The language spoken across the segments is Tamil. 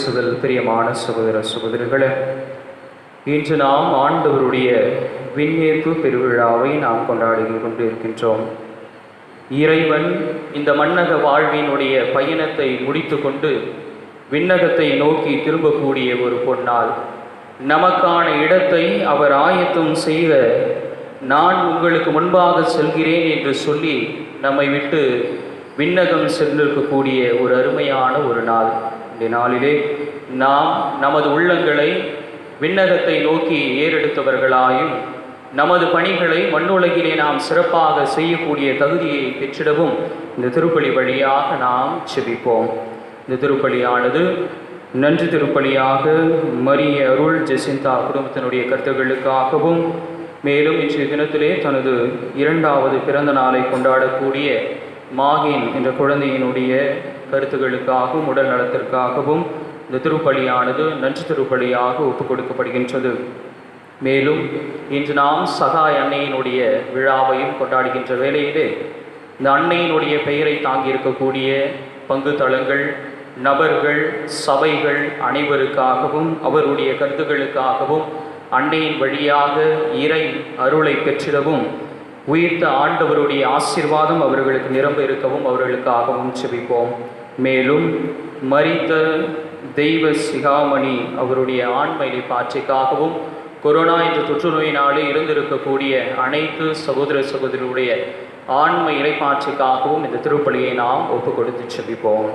கிறிஸ்துவில் பிரியமான சகோதர சகோதரிகளே, இன்று நாம் ஆண்டவருடைய விண்ணேற்பு பெருவிழாவை நாம் கொண்டாடி கொண்டிருக்கின்றோம். இறைவன் இந்த மண்ணக வாழ்வினுடைய பயணத்தை முடித்து கொண்டு விண்ணகத்தை நோக்கி திரும்பக்கூடிய ஒரு பொன்னாள். நமக்கான இடத்தை அவர் ஆயத்தம் செய்த நான் உங்களுக்கு முன்பாக செல்கிறேன் என்று சொல்லி நம்மை விட்டு விண்ணகம் சென்றிருக்கக்கூடிய ஒரு அருமையான ஒரு நாள். இந்த நாளிலே நாம் நமது உள்ளங்களை விண்ணகத்தை நோக்கி ஏறெடுத்தவர்களாயும் நமது பணிகளை மண்ணுலகிலே நாம் சிறப்பாக செய்யக்கூடிய தகுதியை பெற்றிடவும் இந்த திருப்பலி வழியாக நாம் செபிப்போம். இந்த திருப்பலியானது நன்றி திருப்பலியாக மரிய அருள் ஜெசிந்தா குடும்பத்தினுடைய கருத்துக்களுக்காகவும், மேலும் இன்றைய தினத்திலே தனது 2வது பிறந்த நாளை கொண்டாடக்கூடிய மாகின் என்ற குழந்தையினுடைய கருத்துக்களுக்காகவும் உடல் நலத்திற்காகவும் இந்த திருப்பலியானது நன்றி திருப்பலியாக ஒப்புக் கொடுக்கப்படுகின்றது. மேலும் இன்று நாம் சகாய் அன்னையினுடைய விழாவையும் கொண்டாடுகின்ற வேளையிலே இந்த அன்னையினுடைய பெயரை தாங்கியிருக்கக்கூடிய பங்கு தளங்கள், நபர்கள், சபைகள் அனைவருக்காகவும் அவருடைய கருத்துக்களுக்காகவும் அன்னையின் வழியாக இறை அருளை பெற்றிடவும் உயிர்த்த ஆண்டவருடைய ஆசீர்வாதம் அவர்களுக்கு நிரம்ப இருக்கவும் அவர்களுக்காகவும் செபிப்போம். மேலும் மரித்த தெய்வ சிகாமணி அவருடைய ஆன்ம இளைப்பாற்றிக்காகவும் கொரோனா என்ற தொற்று நோயினாலே இருந்திருக்கக்கூடிய அனைத்து சகோதர சகோதரிகளுடைய ஆன்ம இளைப்பாற்றிக்காகவும் இந்த திருப்பலியை நாம் ஒப்புக் கொடுத்து செபிப்போம்.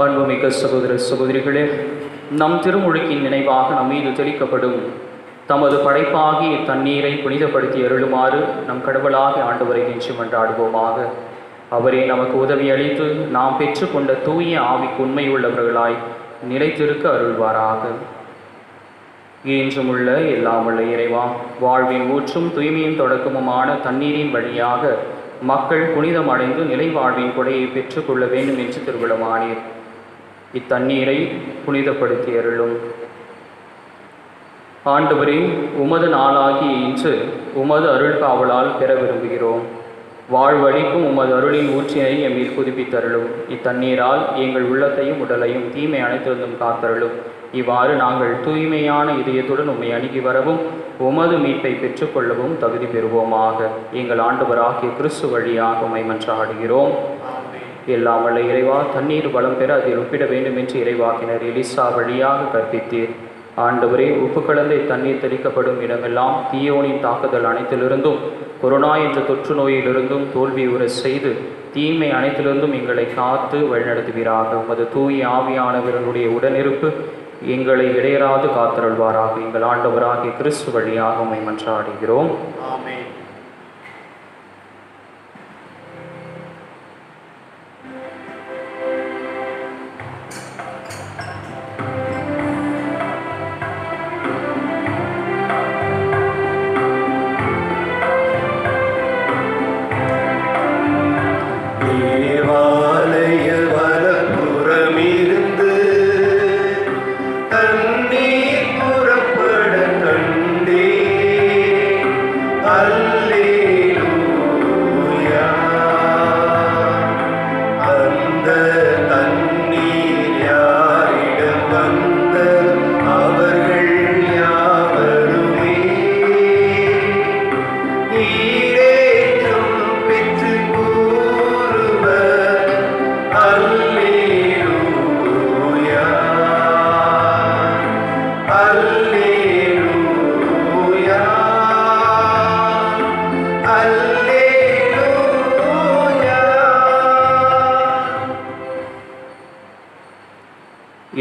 அன்புமிக்க சகோதர சகோதரிகளே, நம் திருமுழுக்கின் நினைவாக நம் மீது தெளிக்கப்படும் தமது படைப்பாகிய தண்ணீரை புனிதப்படுத்தி அருளுமாறு நம் கடவுளாகிய ஆண்டவரை நெஞ்சு மன்றாடுவோமாக. அவரே நமக்கு உதவி அளித்து நாம் பெற்றுக்கொண்ட தூய ஆவிக்கு உண்மையுள்ளவர்களாய் நிலைத்திருக்க அருள்வாராக. என்றுமுள்ள எல்லாமுள்ள இறைவா, வாழ்வின் ஊற்றும் தூய்மையின் தொடக்கமுமான தண்ணீரின் வழியாக மக்கள் புனிதம் அடைந்து நிலை வாழ்வின் கொடையை பெற்றுக்கொள்ள வேண்டும் என்று திருவிழமானீர். இத்தண்ணீரை புனிதப்படுத்தி அருளும். ஆண்டவரே, உமது நாளாகிய இன்று உமது அருள் காவலால் பெற விரும்புகிறோம். வாழ்வழிக்கும் உமது அருளின் ஊற்றினை எம்மீது புதுப்பித்தருளும். இத்தண்ணீரால் எங்கள் உள்ளத்தையும் உடலையும் தீமை அனைத்திருந்தும் காத்தருளும். இவ்வாறு நாங்கள் தூய்மையான இதயத்துடன் உம்மை அணுகி வரவும் உமது மீட்பை பெற்றுக்கொள்ளவும் தகுதி பெறுவோமாக. எங்கள் ஆண்டவராகிய கிறிஸ்து வழியாக உம்மை மன்றாடுகிறோம். எல்லாம் வல்ல இறைவா, தண்ணீர் வளம் பெற அதில் ஒப்பிட வேண்டும் என்று இறைவாக்கினர் எலிசா வழியாக கற்பித்தீர். ஆண்டவரே, உப்பு கலந்த தண்ணீர் தெளிக்கப்படும் இடமெல்லாம் தீயோனின் தாக்குதல் அனைத்திலிருந்தும் கொரோனா என்ற தொற்று நோயிலிருந்தும் தோல்வி உற செய்து தீமை அனைத்திலிருந்தும் எங்களை காத்து வழிநடத்துவீராக. உமது தூய ஆவியானவர்களுடைய உடனிருப்பு எங்களை இடையராது காத்தருள்வாராக. எங்கள் ஆண்டவராகிய கிறிஸ்து வழியாக உம்மை மன்றாடுகிறோம். ஆமென்.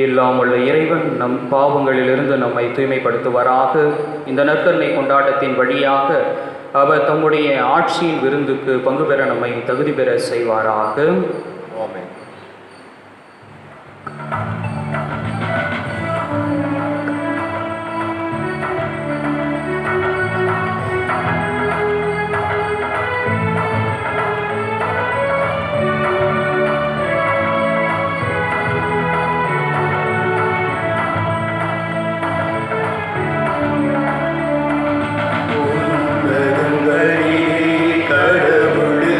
எல்லாம் உள்ள இறைவன் நம் பாவங்களிலிருந்து நம்மை தூய்மைப்படுத்துவாராக. இந்த நற்கருணை கொண்டாட்டத்தின் வழியாக அவர் தம்முடைய ஆட்சியின் விருந்துக்கு பங்கு பெற நம்மை தகுதி பெற செய்வாராக. ஆமென். கடவுளே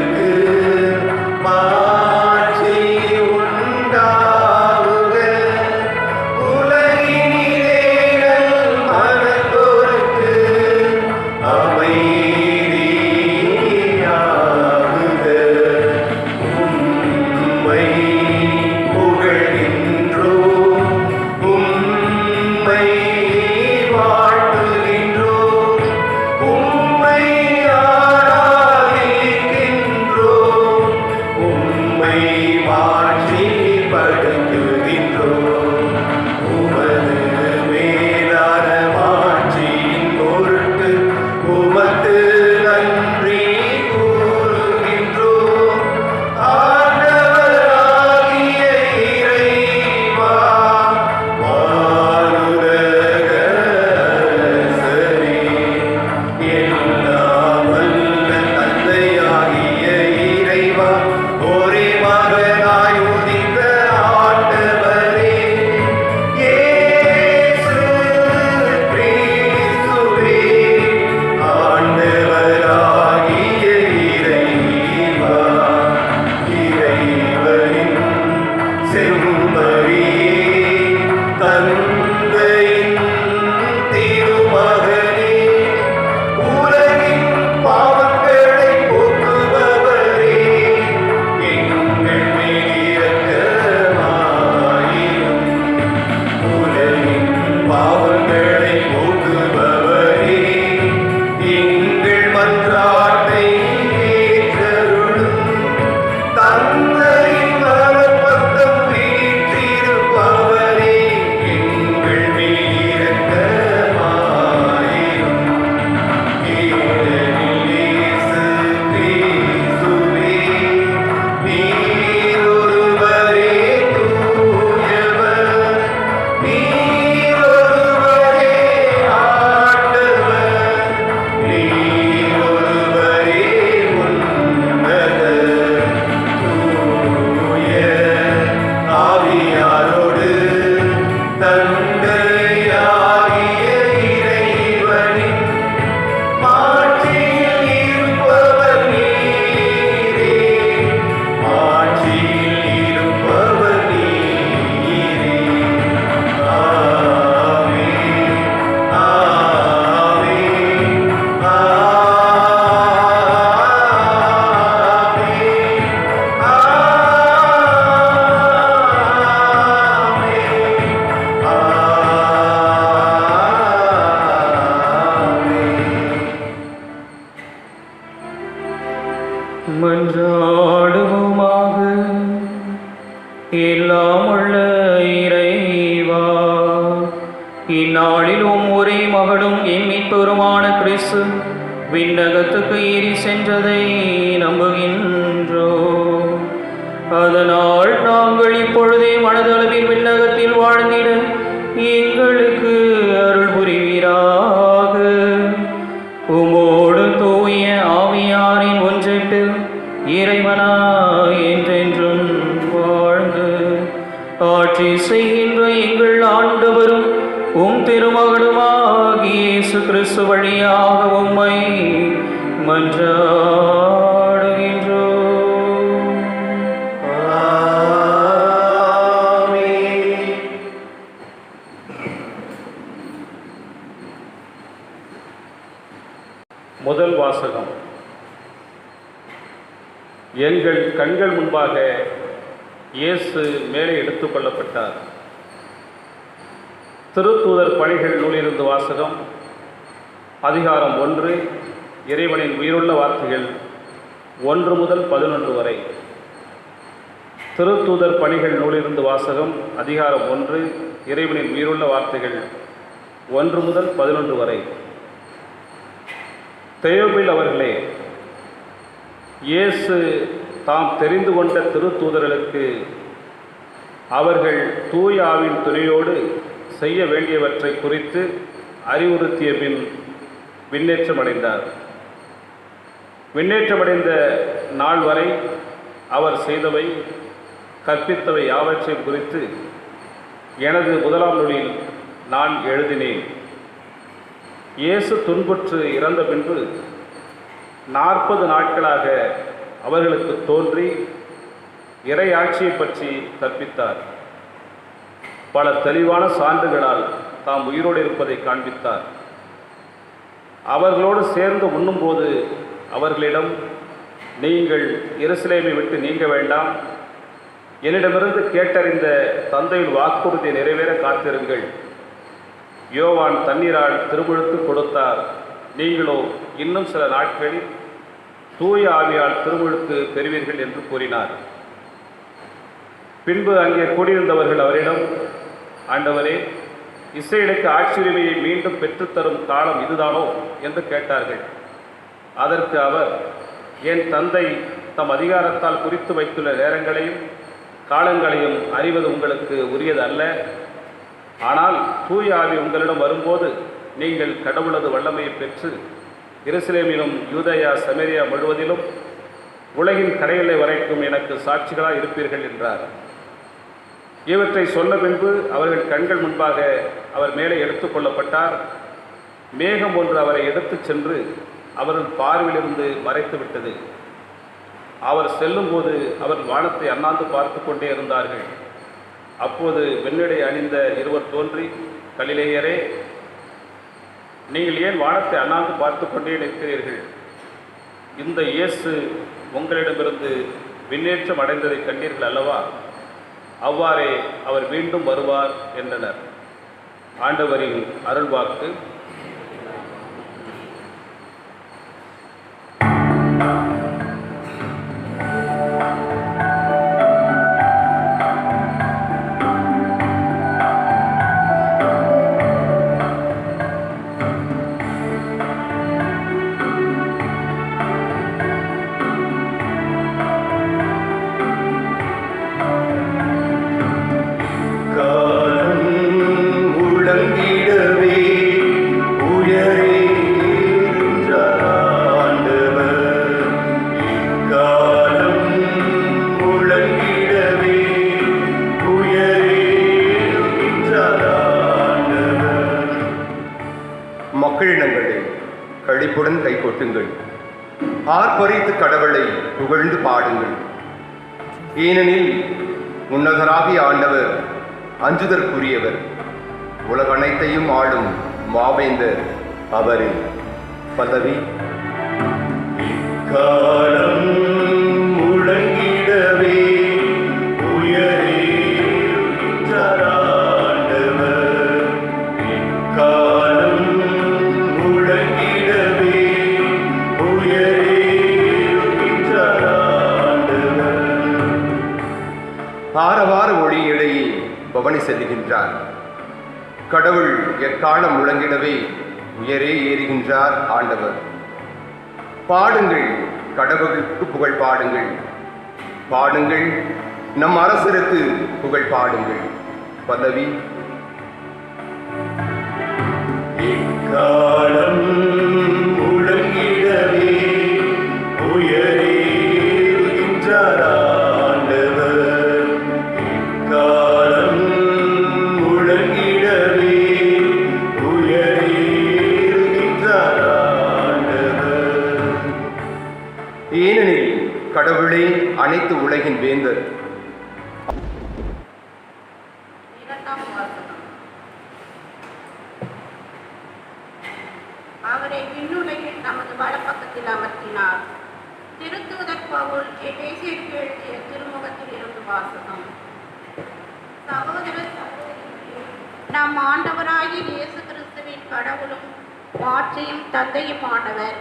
மன்றாடுவோமாக. எல்லாம் உள்ள இறைவா, இந்நாளிலும் ஒரே மகனும் எம்மிப்பெருமான கிறிஸ்து விண்ணகத்துக்கு ஏறி சென்றதை நம்புகின்றோம். அதனால் நாங்கள் இப்பொழுதே மனதளவில் விண்ணகத்தில் வாழ்ந்திட எங்களுக்கு அருள் புரிவீராக. உமோடு தூய ஆவியாரின் ஒன்றிப்பில் இறைவனாய் என்றென்றும் வாழ்ந்து ஆட்சி செய்கின்ற எங்கள் ஆண்டவரும் உம் திருமகனுமாகிய இயேசு கிறிஸ்து வழியாக உம்மை மன்றாடுகின்றோம். முதல் வாசகம். எங்கள் கண்கள் முன்பாக இயேசு மேலே எடுத்துக் கொள்ளப்பட்டார். திருத்தூதர் பணிகள் நூலிலிருந்து வாசகம். அதிகாரம் 1. இறைவனின் உயிருள்ள வார்த்தைகள் 1 முதல் 11 வரை. திருத்தூதர் பணிகள் நூலிலிருந்து வாசகம். அதிகாரம் 1. இறைவனின் உயிருள்ள வார்த்தைகள் 1 முதல் 11 வரை. தெயோபில் அவர்களே, இயேசு தாம் தெரிந்து கொண்ட திருத்தூதர்களுக்கு அவர்கள் தூய ஆவின் துணையோடு செய்ய வேண்டியவற்றை குறித்து அறிவுறுத்திய பின் விண்ணேற்றமடைந்தார். விண்ணேற்றமடைந்த நாள் வரை அவர் செய்தவை கற்பித்தவை யாவற்றையும் குறித்து எனது முதலாம் நூலில் நான் எழுதினேன். இயேசு துன்புற்று இறந்த பின்பு 40 நாட்களாக அவர்களுக்கு தோன்றி இறையாட்சியை பற்றி கற்பித்தார். பல தெளிவான சான்றுகளால் தாம் உயிரோடு இருப்பதை காண்பித்தார். அவர்களோடு சேர்ந்து உண்ணும்போது அவர்களிடம், நீங்கள் எருசலேமை விட்டு நீங்க வேண்டாம், என்னிடமிருந்து கேட்டறிந்த தந்தையின் வாக்குறுதியை நிறைவேற காத்திருங்கள். யோவான் தண்ணீரால் திருமுழுக்கு கொடுத்தார், நீங்களோ இன்னும் சில நாட்களில் தூய ஆவியால் திருமுழுக்கு பெறுவீர்கள் என்று கூறினார். பின்பு அங்கே கூடியிருந்தவர்கள் அவரிடம், ஆண்டவரே, இஸ்ரேலுக்கு ஆட்சியுரிமையை மீண்டும் பெற்றுத்தரும் காலம் இதுதானோ என்று கேட்டார்கள். அதற்கு அவர், என் தந்தை தம் அதிகாரத்தால் குறித்து வைத்துள்ள நேரங்களையும் காலங்களையும் அறிவது உங்களுக்கு உரியது அல்ல. ஆனால் தூய ஆவி உங்களிடம் வரும்போது நீங்கள் கடவுளது வல்லமையை பெற்று எருசலேமிலும் யூதேயா சமேரியா முழுவதிலும் உலகின் கடைகளை வரைக்கும் எனக்கு சாட்சிகளாக இருப்பீர்கள் என்றார். இவற்றை சொன்ன பின்பு அவர்கள் கண்கள் முன்பாக அவர் மேலே எடுத்துக் கொள்ளப்பட்டார். மேகம் ஒன்று அவரை எடுத்துச் சென்று அவர்கள் பார்வையிலிருந்து மறைத்து விட்டது. அவர் செல்லும்போது அவர் வானத்தை அண்ணாந்து பார்த்து கொண்டே இருந்தார்கள். அப்போது வெண்ணிடை அணிந்த இருவர் தோன்றி, கலிலேயரே, நீங்கள் ஏன் வானத்தை அண்ணாந்து பார்த்து கொண்டே நிற்கிறீர்கள்? இந்த இயேசு உங்களிடமிருந்து விண்ணேற்றம் அடைந்ததை கண்டீர்கள் அல்லவா? அவ்வாறே அவர் மீண்டும் வருவார் என்றனர். ஆண்டவரின் அருள்வாக்கு. மக்களினங்களே, களிப்புடன் கை கொட்டுங்கள், ஆர்ப்பரித்து கடவுளை புகழ்ந்து பாடுங்கள். ஏனெனில் உன்னதராகிய ஆண்டவர் அஞ்சுதற்குரியவர், உலகனைத்தையும் ஆளும் மாவேந்தர் அவரே. பல்லவி. காலம் முழங்கிடவே உயரே ஆண்டவர், காலம் முழங்கிடவே உயரே ஆண்டவர். ஆரவார ஒளியிடையே பவனி செல்லுகின்றார். கடவுள் எக்காலம் முழங்கிடவே உயரே ஏறுகின்றார் ஆண்டவர். பாடுங்கள், கடவுளுக்கு புகழ் பாடுங்கள். பாடுங்கள், நம் அரசருக்கு புகழ் பாடுங்கள். பல்லவி. எக்காலம் முழங்கிடவே உயரே ஏறுகின்றார் ஆண்டவர், எக்காலம் முழங்கிடவே உயரே ஏறுகின்றார் ஆண்டவர். ஏனெனில் கடவுளே அனைத்து உலகின் வேந்தர். அவரை விண்ணுலகில் நமது வலப்பக்கத்தில் அமர்த்தினார். திருத்தூதர் பவுல் எபேசியருக்கு எழுதிய திருமுகத்தில் இருந்து வாசகம். சகோதர சகோதரிகளே, நம் ஆண்டவராகிய இயேசு கிறிஸ்துவின் கடவுளும் மாட்சியும் தந்தையுமானவர்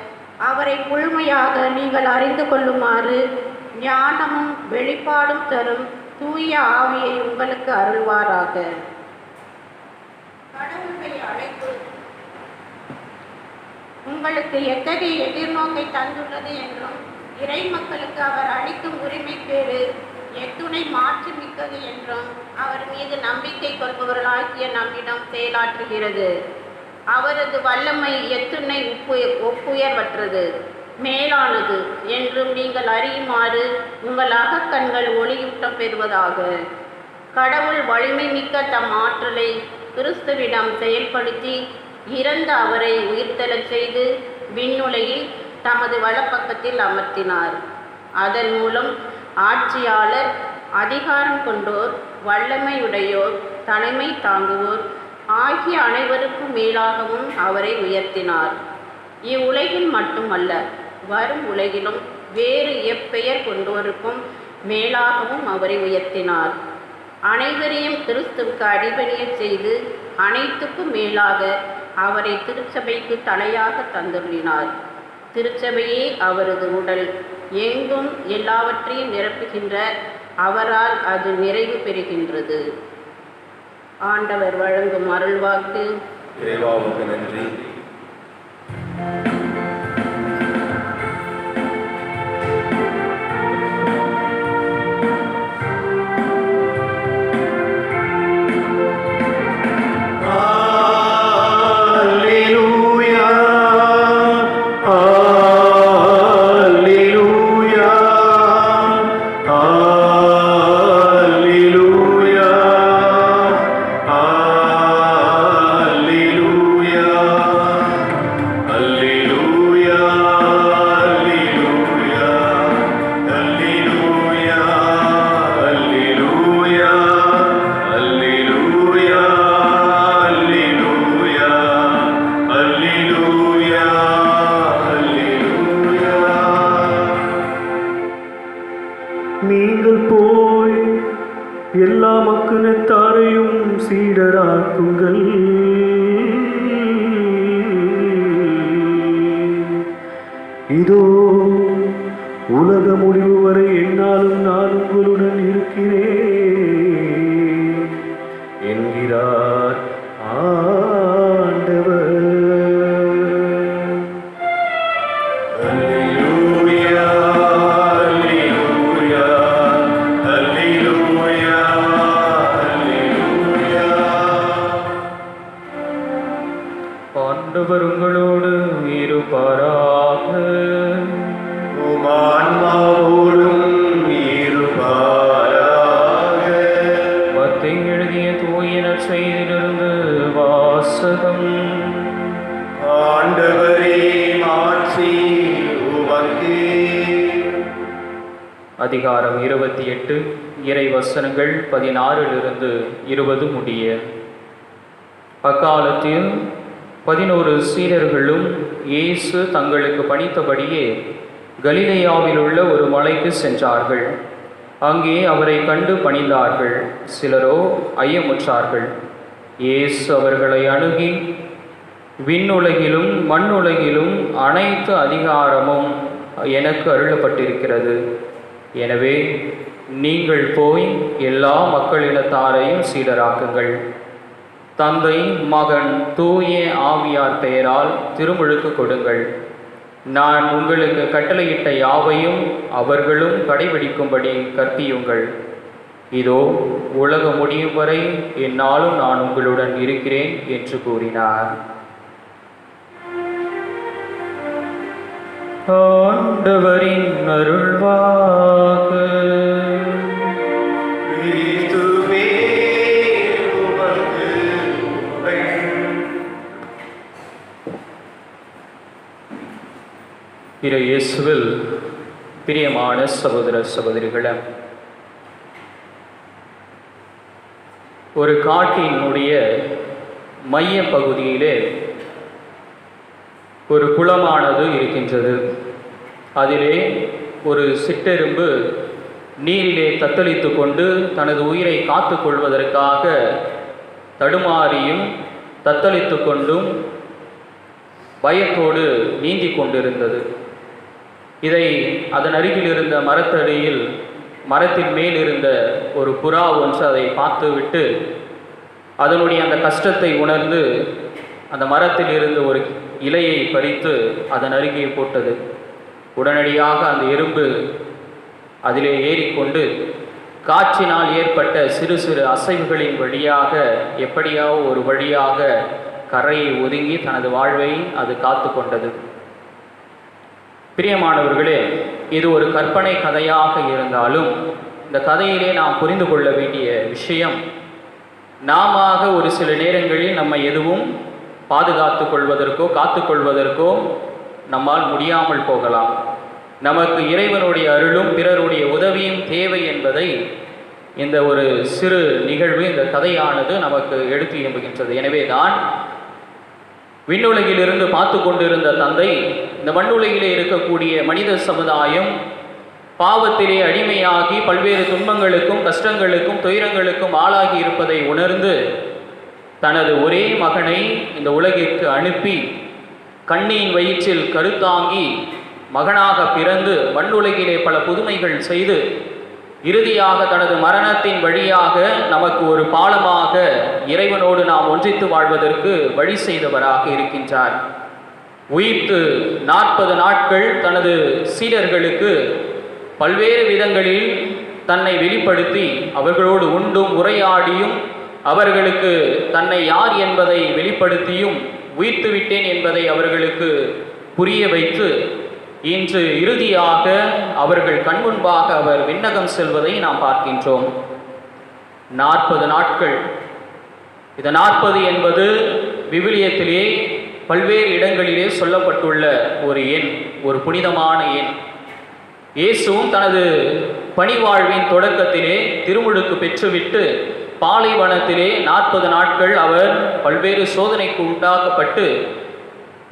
அவரை முழுமையாக நீங்கள் அறிந்து கொள்ளுமாறு ஞானமும் வெளிப்பாடும் தரும் தூய ஆவியை உங்களுக்கு அருள்வாராக. கடவுளுடைய அழைப்பு உங்களுக்கு எத்தகைய எதிர்நோக்கை தந்துள்ளது என்றும், இறை மக்களுக்கு அவர் அளிக்கும் உரிமைக்கேடு எத்துணை மாற்றி மிக்கது என்றும் அவர் மீது நம்பிக்கை கொள்பவர்களாகிய நம்மிடம் செயலாற்றுகிறது. அவரது வல்லமை எத்துணை ஒப்புயர்வற்றது, மேலானது என்றும் நீங்கள் அறியுமாறு உங்கள் அகக்கண்கள் ஒளியூட்டம் பெறுவதாக. கடவுள் வலிமை மிக்க தம் ஆற்றலை கிறிஸ்துவிடம் செயல்படுத்தி இறந்த அவரை உயிர்த்தெழச் செய்து விண்ணுலகில் தமது வலப்பக்கத்தில் அமர்த்தினார். அதன் மூலம் ஆட்சியாளர், அதிகாரம் கொண்டோர், வல்லமையுடையோர், தலைமை தாங்குவோர் ஆகிய அனைவருக்கும் மேலாகவும் அவரை உயர்த்தினார். இவ்வுலகில் மட்டுமல்ல, வரும் உலகிலும் வேறு எப்பெயர் கொண்டோருக்கும் மேலாகவும் அவரை உயர்த்தினார். அனைவரையும் கிறிஸ்துவுக்கு அடிபணியச் செய்து அனைத்துக்கும் மேலாக அவரை திருச்சபைக்கு தலையாக தந்துள்ளினார். திருச்சபையே அவரது உடல், எங்கும் எல்லாவற்றையும் நிரப்புகின்ற அவரால் அது நிறைவு பெறுகின்றது. ஆண்டவர் வழங்கும் அருள்வாக்கு. இறைவாவுக்கு நன்றி. நீங்கள் போய் எல்லா மக்களினத்தாரையும் சீடராக்குங்கள். இதோ உலக முடிவு வரை என்னாலும் நான் உங்களுடன் இருக்கிறேன் என்கிறார் ஆண்டவர். ஆண்டவர் உங்களோடு இருப்பாராக. மத்தேயு எழுதிய தூய நற்செய்தியிலிருந்து வாசகம். ஆண்டவரே மாற்றி உமக்கே. அதிகாரம் 28 இறை வசனங்கள் 16 20 முடிய. அக்காலத்தில் 11 சீடர்களும் இயேசு தங்களுக்கு பணித்தபடியே கலிலேயாவில் உள்ள ஒரு மலைக்கு சென்றார்கள். அங்கே அவரை கண்டு பணிந்தார்கள். சிலரோ ஐயமுற்றார்கள். இயேசு அவர்களை அணுகி, விண்ணுலகிலும் மண்ணுலகிலும் அனைத்து அதிகாரமும் எனக்கு அருளப்பட்டிருக்கிறது. எனவே நீங்கள் போய் எல்லா மக்களினத்தாரையும் சீடராக்குங்கள். தந்தை, மகன், தூய ஆவியார் பெயரால் திருமுழுக்கு கொடுங்கள். நான் உங்களுக்கு கட்டளையிட்ட யாவையும் அவர்களும் கடைபிடிக்கும்படி கற்பியுங்கள். இதோ உலகம் முடியும் வரை எந்நாளும் நான் உங்களுடன் இருக்கிறேன் என்று கூறினார். ஆண்டவரின் அருள்வாக்கு. கிறிஸ்துவே உமக்கு புகழ். இறை இயேசுவில் பிரியமான சகோதர சகோதரிகளே, ஒரு காட்டினுடைய மைய பகுதியிலே ஒரு குளமானது இருக்கின்றது. அதிலே ஒரு சிற்றெரும்பு நீரிலே தத்தளித்து கொண்டு தனது உயிரை காத்து கொள்வதற்காக தடுமாறியும் தத்தளித்து கொண்டும் பயத்தோடு நீந்தி கொண்டிருந்தது. இதை அதன் அருகில் இருந்த மரத்தடியில் மரத்தின் மேல் இருந்த ஒரு புறா ஒன்று அதை பார்த்துவிட்டு அதனுடைய அந்த கஷ்டத்தை உணர்ந்து அந்த மரத்தில் இருந்து ஒரு இலையை பறித்து அதன் அருகே போட்டது. உடனடியாக அந்த எறும்பு அதிலே ஏறிக்கொண்டு காற்றினால் ஏற்பட்ட சிறு சிறு அசைவுகளின் வழியாக எப்படியாவது ஒரு வழியாக கரையை ஒதுங்கி தனது வாழ்வை அது காத்து கொண்டது. பிரியமானவர்களே, இது ஒரு கற்பனை கதையாக இருந்தாலும் இந்த கதையிலே நாம் புரிந்து கொள்ள வேண்டிய விஷயம், நாம ஒரு சில நேரங்களில் நம்ம எதுவும் பாதுகாத்து கொள்வதற்கோ காத்துக்கொள்வதற்கோ நம்மால் முடியாமல் போகலாம். நமக்கு இறைவனுடைய அருளும் பிறருடைய உதவியும் தேவை என்பதை இந்த ஒரு சிறு நிகழ்வு, இந்த கதையானது நமக்கு எடுத்து எம்புகின்றது. எனவே தான் விண்ணுலகிலிருந்து பார்த்து கொண்டிருந்த தந்தை இந்த மண்ணுலகிலே இருக்கக்கூடிய மனித சமுதாயம் பாவத்திலே அடிமையாகி பல்வேறு துன்பங்களுக்கும் கஷ்டங்களுக்கும் துயரங்களுக்கும் ஆளாகி இருப்பதை உணர்ந்து தனது ஒரே மகனை இந்த உலகிற்கு அனுப்பி கண்ணியின் வயிற்றில் கருத்தாங்கி மகனாக பிறந்து மண்ணுலகிலே பல புதுமைகள் செய்து இறுதியாக தனது மரணத்தின் வழியாக நமக்கு ஒரு பாலமாக இறைவனோடு நாம் ஒன்றித்து வாழ்வதற்கு வழி செய்தவராக இருக்கின்றார். உயிர்த்து 40 நாட்கள் தனது சீடர்களுக்கு பல்வேறு விதங்களில் தன்னை வெளிப்படுத்தி அவர்களோடு உண்டும் உரையாடியும் அவர்களுக்கு தன்னை யார் என்பதை வெளிப்படுத்தியும் உயிர்த்து விட்டேன் என்பதை அவர்களுக்கு புரிய வைத்து இன்று இறுதியாக அவர்கள் கண்முன்பாக அவர் விண்ணகம் செல்வதை நாம் பார்க்கின்றோம். 40 நாட்கள். இந்த 40 என்பது விவிலியத்திலே பல்வேறு இடங்களிலே சொல்லப்பட்டுள்ள ஒரு எண், ஒரு புனிதமான எண். இயேசுவும் தனது பணிவாழ்வின் தொடக்கத்திலே திருமுழுக்கு பெற்றுவிட்டு பாலைவனத்திலே 40 நாட்கள் அவர் பல்வேறு சோதனைக்கு உண்டாக்கப்பட்டு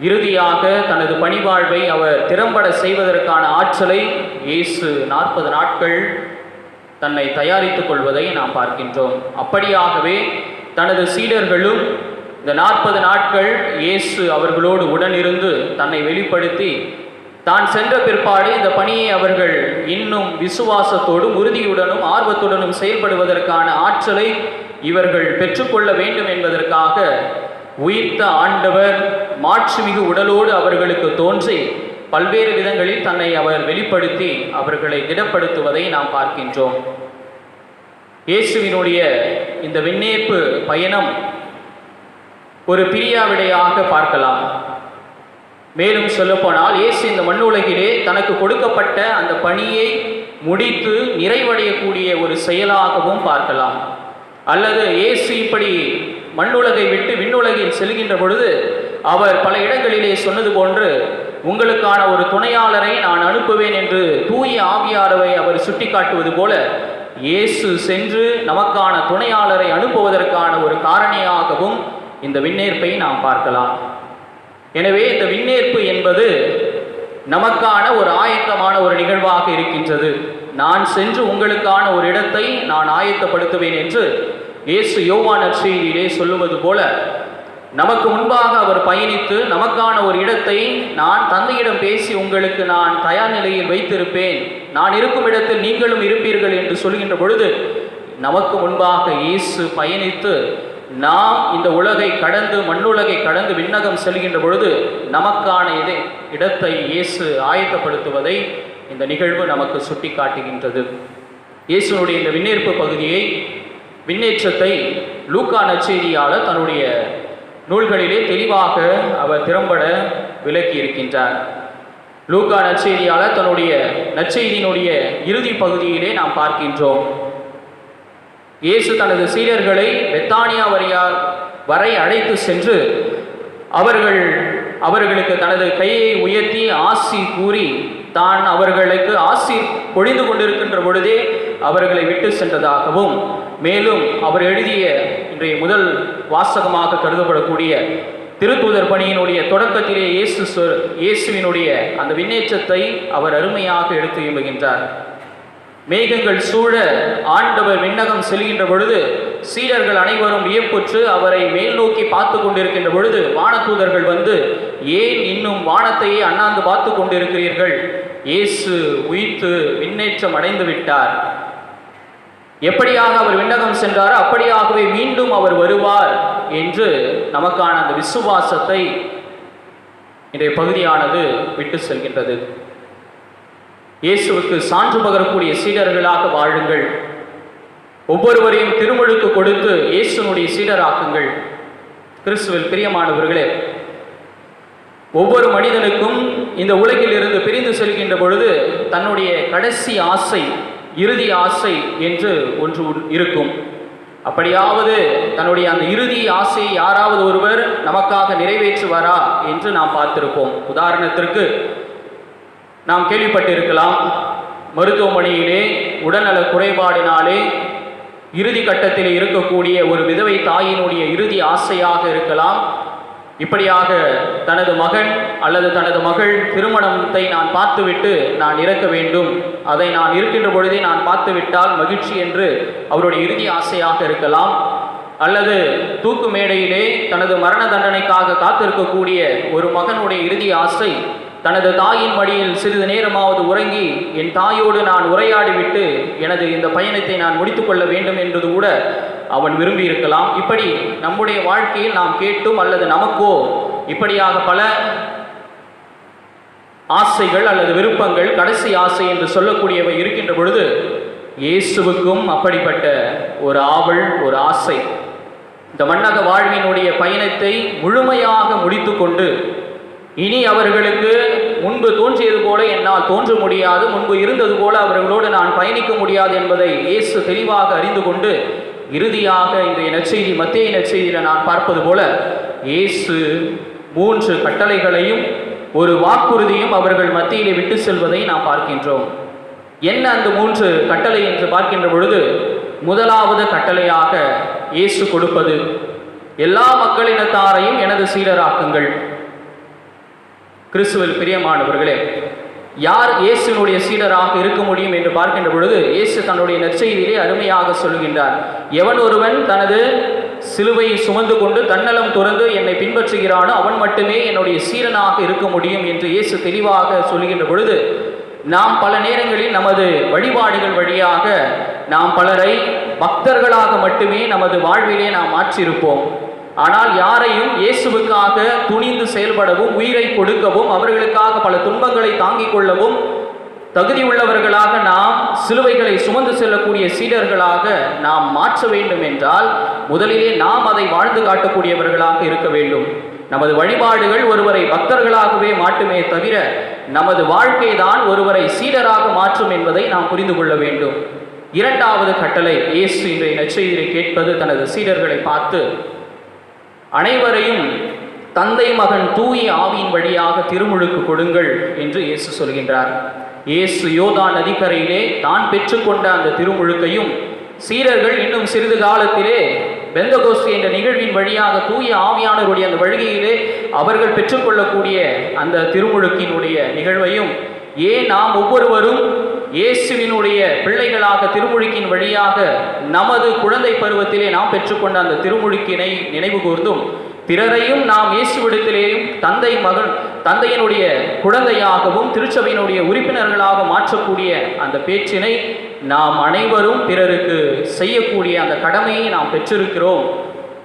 இறுதியாக தனது பணிவாழ்வை அவர் திறம்பட செய்வதற்கான ஆற்றலை இயேசு 40 நாட்கள் தன்னை தயாரித்துக் கொள்வதை நாம் பார்க்கின்றோம். அப்படியாகவே தனது சீடர்களும் இந்த 40 நாட்கள் இயேசு அவர்களோடு உடனிருந்து தன்னை வெளிப்படுத்தி தான் சென்ற பிற்பாடு இந்த பணியை அவர்கள் இன்னும் விசுவாசத்தோடும் உறுதியுடனும் ஆர்வத்துடனும் செயல்படுவதற்கான ஆற்றலை இவர்கள் பெற்றுக்கொள்ள வேண்டும் என்பதற்காக உயிர்த்த ஆண்டவர் மாட்சிமிகு உடலோடு அவர்களுக்கு தோன்றி பல்வேறு விதங்களில் தன்னை அவர் வெளிப்படுத்தி அவர்களை திடப்படுத்துவதை நாம் பார்க்கின்றோம். இயேசுவினுடைய இந்த விண்ணேற்பு பயணம் ஒரு பிரியாவிடையாக பார்க்கலாம். மேலும் சொல்லப்போனால் இயேசு இந்த மண்ணுலகிலே தனக்கு கொடுக்கப்பட்ட அந்த பணியை முடித்து நிறைவடையக்கூடிய ஒரு செயலாகவும் பார்க்கலாம். அல்லது இயேசு இப்படி மண்ணுலகை விட்டு விண்ணுலகில் செல்கின்ற பொழுது அவர் பல இடங்களிலே சொன்னது போன்று உங்களுக்கான ஒரு துணையாளரை நான் அனுப்புவேன் என்று தூய ஆவியாரவை அவர் சுட்டிக்காட்டுவது போல இயேசு சென்று நமக்கான துணையாளரை அனுப்புவதற்கான ஒரு காரணியாகவும் இந்த விண்ணேற்பை நாம் பார்க்கலாம். எனவே இந்த விண்ணேற்பு என்பது நமக்கான ஒரு ஆயத்தமான ஒரு நிகழ்வாக இருக்கின்றது. நான் சென்று உங்களுக்கான ஒரு இடத்தை நான் ஆயத்தப்படுத்துவேன் என்று இயேசு யோவான் நற்செய்தியிலே சொல்லுவது போல நமக்கு முன்பாக அவர் பயணித்து நமக்கான ஒரு இடத்தை நான் தந்தையிடம் பேசி உங்களுக்கு நான் தயார் நிலையில் வைத்திருப்பேன், நான் இருக்கும் இடத்தில் நீங்களும் இருப்பீர்கள் என்று சொல்கின்ற பொழுது நமக்கு முன்பாக இயேசு பயணித்து நாம் இந்த உலகை கடந்து மண்ணுலகை கடந்து விண்ணகம் செல்கின்ற பொழுது நமக்கான இடத்தை இயேசு ஆயத்தப்படுத்துவதை இந்த நிகழ்வு நமக்கு சுட்டி காட்டுகின்றது. இயேசுனுடைய இந்த விண்ணேற்பு பகுதியை, விண்ணேற்றத்தை லூக்கா நற்செய்தியாளர் தன்னுடைய நூல்களிலே தெளிவாக அவர் திறம்பட விளக்கி இருக்கின்றார். லூக்கா நற்செய்தியாளர் தன்னுடைய நற்செய்தியினுடைய இறுதி பகுதியிலே நாம் பார்க்கின்றோம். இயேசு தனது சீடர்களை பெத்தானியா வரை அழைத்து சென்று அவர்களுக்கு தனது கையை உயர்த்தி ஆசி கூறி தான் அவர்களுக்கு ஆசி பொழிந்து கொண்டிருக்கின்ற பொழுதே அவர்களை விட்டு சென்றதாகவும், மேலும் அவர் எழுதிய இன்றைய முதல் வாசகமாக கருதப்படக்கூடிய திருத்தூதர் பணியினுடைய தொடக்கத்திலே இயேசுவினுடைய அந்த விண்ணேற்றத்தை அவர் அருமையாக எடுத்து எம்புகின்றார். மேகங்கள் சூழ ஆண்டவர் விண்ணகம் செல்கின்ற பொழுது சீடர்கள் அனைவரும் வியப்புற்று அவரை மேல் நோக்கி பார்த்து கொண்டிருக்கின்ற பொழுது வானதூதர்கள் வந்து, ஏன் இன்னும் வானத்தையே அண்ணாந்து பார்த்து கொண்டிருக்கிறீர்கள்? இயேசு உயிர்த்து விண்ணேற்றம் அடைந்து விட்டார். எப்படியாக அவர் விண்ணகம் சென்றாரோ அப்படியாகவே மீண்டும் அவர் வருவார் என்று நமக்கான அந்த விசுவாசத்தை இன்றைய பகுதியானது விட்டு செல்கின்றது. இயேசுவுக்கு சான்று பகரக்கூடிய சீடர்களாக வாழுங்கள். ஒவ்வொருவரையும் திருமுழுக்கு கொடுத்து இயேசுனுடைய சீடராக்குங்கள். கிறிஸ்துவில் பிரியமானவர்களே, ஒவ்வொரு மனிதனுக்கும் இந்த உலகில் இருந்து பிரிந்து செல்கின்ற பொழுது தன்னுடைய கடைசி ஆசை, இறுதி ஆசை என்று ஒன்று இருக்கும். அப்படியாவது தன்னுடைய அந்த இறுதி ஆசையை யாராவது ஒருவர் நமக்காக நிறைவேற்றுவாரா என்று நாம் பார்த்திருப்போம். உதாரணத்திற்கு நாம் கேள்விப்பட்டிருக்கலாம், மருத்துவமனையிலே உடல்நல குறைபாடினாலே இறுதி கட்டத்தில் இருக்கக்கூடிய ஒரு விதவை தாயினுடைய இறுதி ஆசையாக இருக்கலாம், இப்படியாக தனது மகன் அல்லது தனது மகள் திருமணத்தை நான் பார்த்துவிட்டு நான் இறக்க வேண்டும், அதை நான் இருக்கின்ற பொழுதே நான் பார்த்துவிட்டால் மகிழ்ச்சி என்று அவருடைய இறுதி ஆசையாக இருக்கலாம். அல்லது தூக்கு மேடையிலே தனது மரண தண்டனைக்காக காத்திருக்கக்கூடிய ஒரு மகனுடைய இறுதி ஆசை தனது தாயின் மடியில் சிறிது நேரமாவது உறங்கி என் தாயோடு நான் உரையாடிவிட்டு எனது இந்த பயணத்தை நான் முடித்துக்கொள்ள வேண்டும் என்பது கூட அவன் விரும்பி இருக்கலாம். இப்படி நம்முடைய வாழ்க்கையில் நாம் கேட்டும் அல்லது நமக்கோ இப்படியாக பல ஆசைகள் அல்லது விருப்பங்கள், கடைசி ஆசை என்று சொல்லக்கூடியவை இருக்கின்ற பொழுது இயேசுவுக்கும் அப்படிப்பட்ட ஒரு ஆவல், ஒரு ஆசை, இந்த மண்ணக வாழ்வினுடைய பயணத்தை முழுமையாக முடித்து கொண்டு இனி அவர்களுக்கு முன்பு தோன்றியது போல என்னால் தோன்ற முடியாது, முன்பு இருந்தது போல அவர்களோடு நான் பயணிக்க முடியாது என்பதை இயேசு தெளிவாக அறிந்து கொண்டு இறுதியாக இன்றைய நற்செய்தி, மத்தேயு நற்செய்தியில் நான் பார்ப்பது போல இயேசு 3 கட்டளைகளையும் ஒரு வாக்குறுதியும் அவர்கள் மத்தியிலே விட்டு செல்வதை நாம் பார்க்கின்றோம். என்ன அந்த 3 கட்டளை என்று பார்க்கின்ற பொழுது, முதலாவது கட்டளையாக இயேசு கொடுப்பது, எல்லா மக்களினத்தாரையும் எனது சீடராக்குங்கள். கிறிஸ்துவில் பிரியமானவர்களே, யார் இயேசுனுடைய சீடராக இருக்க முடியும் என்று பார்க்கின்ற பொழுது இயேசு தன்னுடைய நற்செய்தியிலே அருமையாக சொல்கின்றார். எவன் ஒருவன் தனது சிலுவையை சுமந்து கொண்டு தன்னலம் துறந்து என்னை பின்பற்றுகிறானோ அவன் மட்டுமே என்னுடைய சீடனாக இருக்க முடியும் என்று இயேசு தெளிவாக சொல்கின்ற பொழுது, நாம் பல நேரங்களில் நமது வழிபாடுகள் வழியாக நாம் பலரை பக்தர்களாக மட்டுமே நமது வாழ்விலே நாம் மாற்றியிருப்போம். ஆனால் யாரையும் இயேசுவுக்காக துணிந்து செயல்படவும், உயிரை கொடுக்கவும், அவர்களுக்காக பல துன்பங்களை தாங்கிக் கொள்ளவும் தகுதி உள்ளவர்களாக நாம் சிலுவைகளை சுமந்து செல்லக்கூடிய சீடர்களாக நாம் மாற்ற வேண்டும் என்றால் முதலிலே நாம் அதை வாழ்ந்து காட்டக்கூடியவர்களாக இருக்க வேண்டும். நமது வழிபாடுகள் ஒருவரை பக்தர்களாகவே மாட்டுமே தவிர நமது வாழ்க்கை தான் ஒருவரை சீடராக மாற்றும் என்பதை நாம் புரிந்து கொள்ள வேண்டும். இரண்டாவது கட்டளை இயேசு இன்றைய நற்செய்தியை கேட்பது, தனது சீடர்களை பார்த்து அனைவரையும் தந்தை மகன் தூய ஆவியின் வழியாக திருமுழுக்கு கொடுங்கள் என்று இயேசு சொல்கின்றார். இயேசு யோர்தான் நதிக்கரையிலே தான் பெற்றுக்கொண்ட அந்த திருமுழுக்கையும் சீடர்கள் இன்னும் சிறிது காலத்திலே பெந்தகோஸ்து என்ற நிகழ்வின் வழியாக தூய ஆவியானவருடைய அந்த வழியிலே அவர்கள் பெற்றுக்கொள்ளக்கூடிய அந்த திருமுழுக்கினுடைய நிகழ்வையும் ஏன் நாம் ஒவ்வொருவரும் இயேசுவினுடைய பிள்ளைகளாக திருமுழுக்கின் வழியாக நமது குழந்தை பருவத்திலே நாம் பெற்றுக்கொண்ட அந்த திருமுழுக்கினை நினைவு கூர்ந்தும் பிறரையும் நாம் இயேசுவிடத்திலேயும் தந்தையினுடைய குழந்தையாகவும் திருச்சபையினுடைய உறுப்பினர்களாக மாற்றக்கூடிய அந்த பேச்சினை நாம் அனைவரும் பிறருக்கு செய்யக்கூடிய அந்த கடமையை நாம் பெற்றிருக்கிறோம்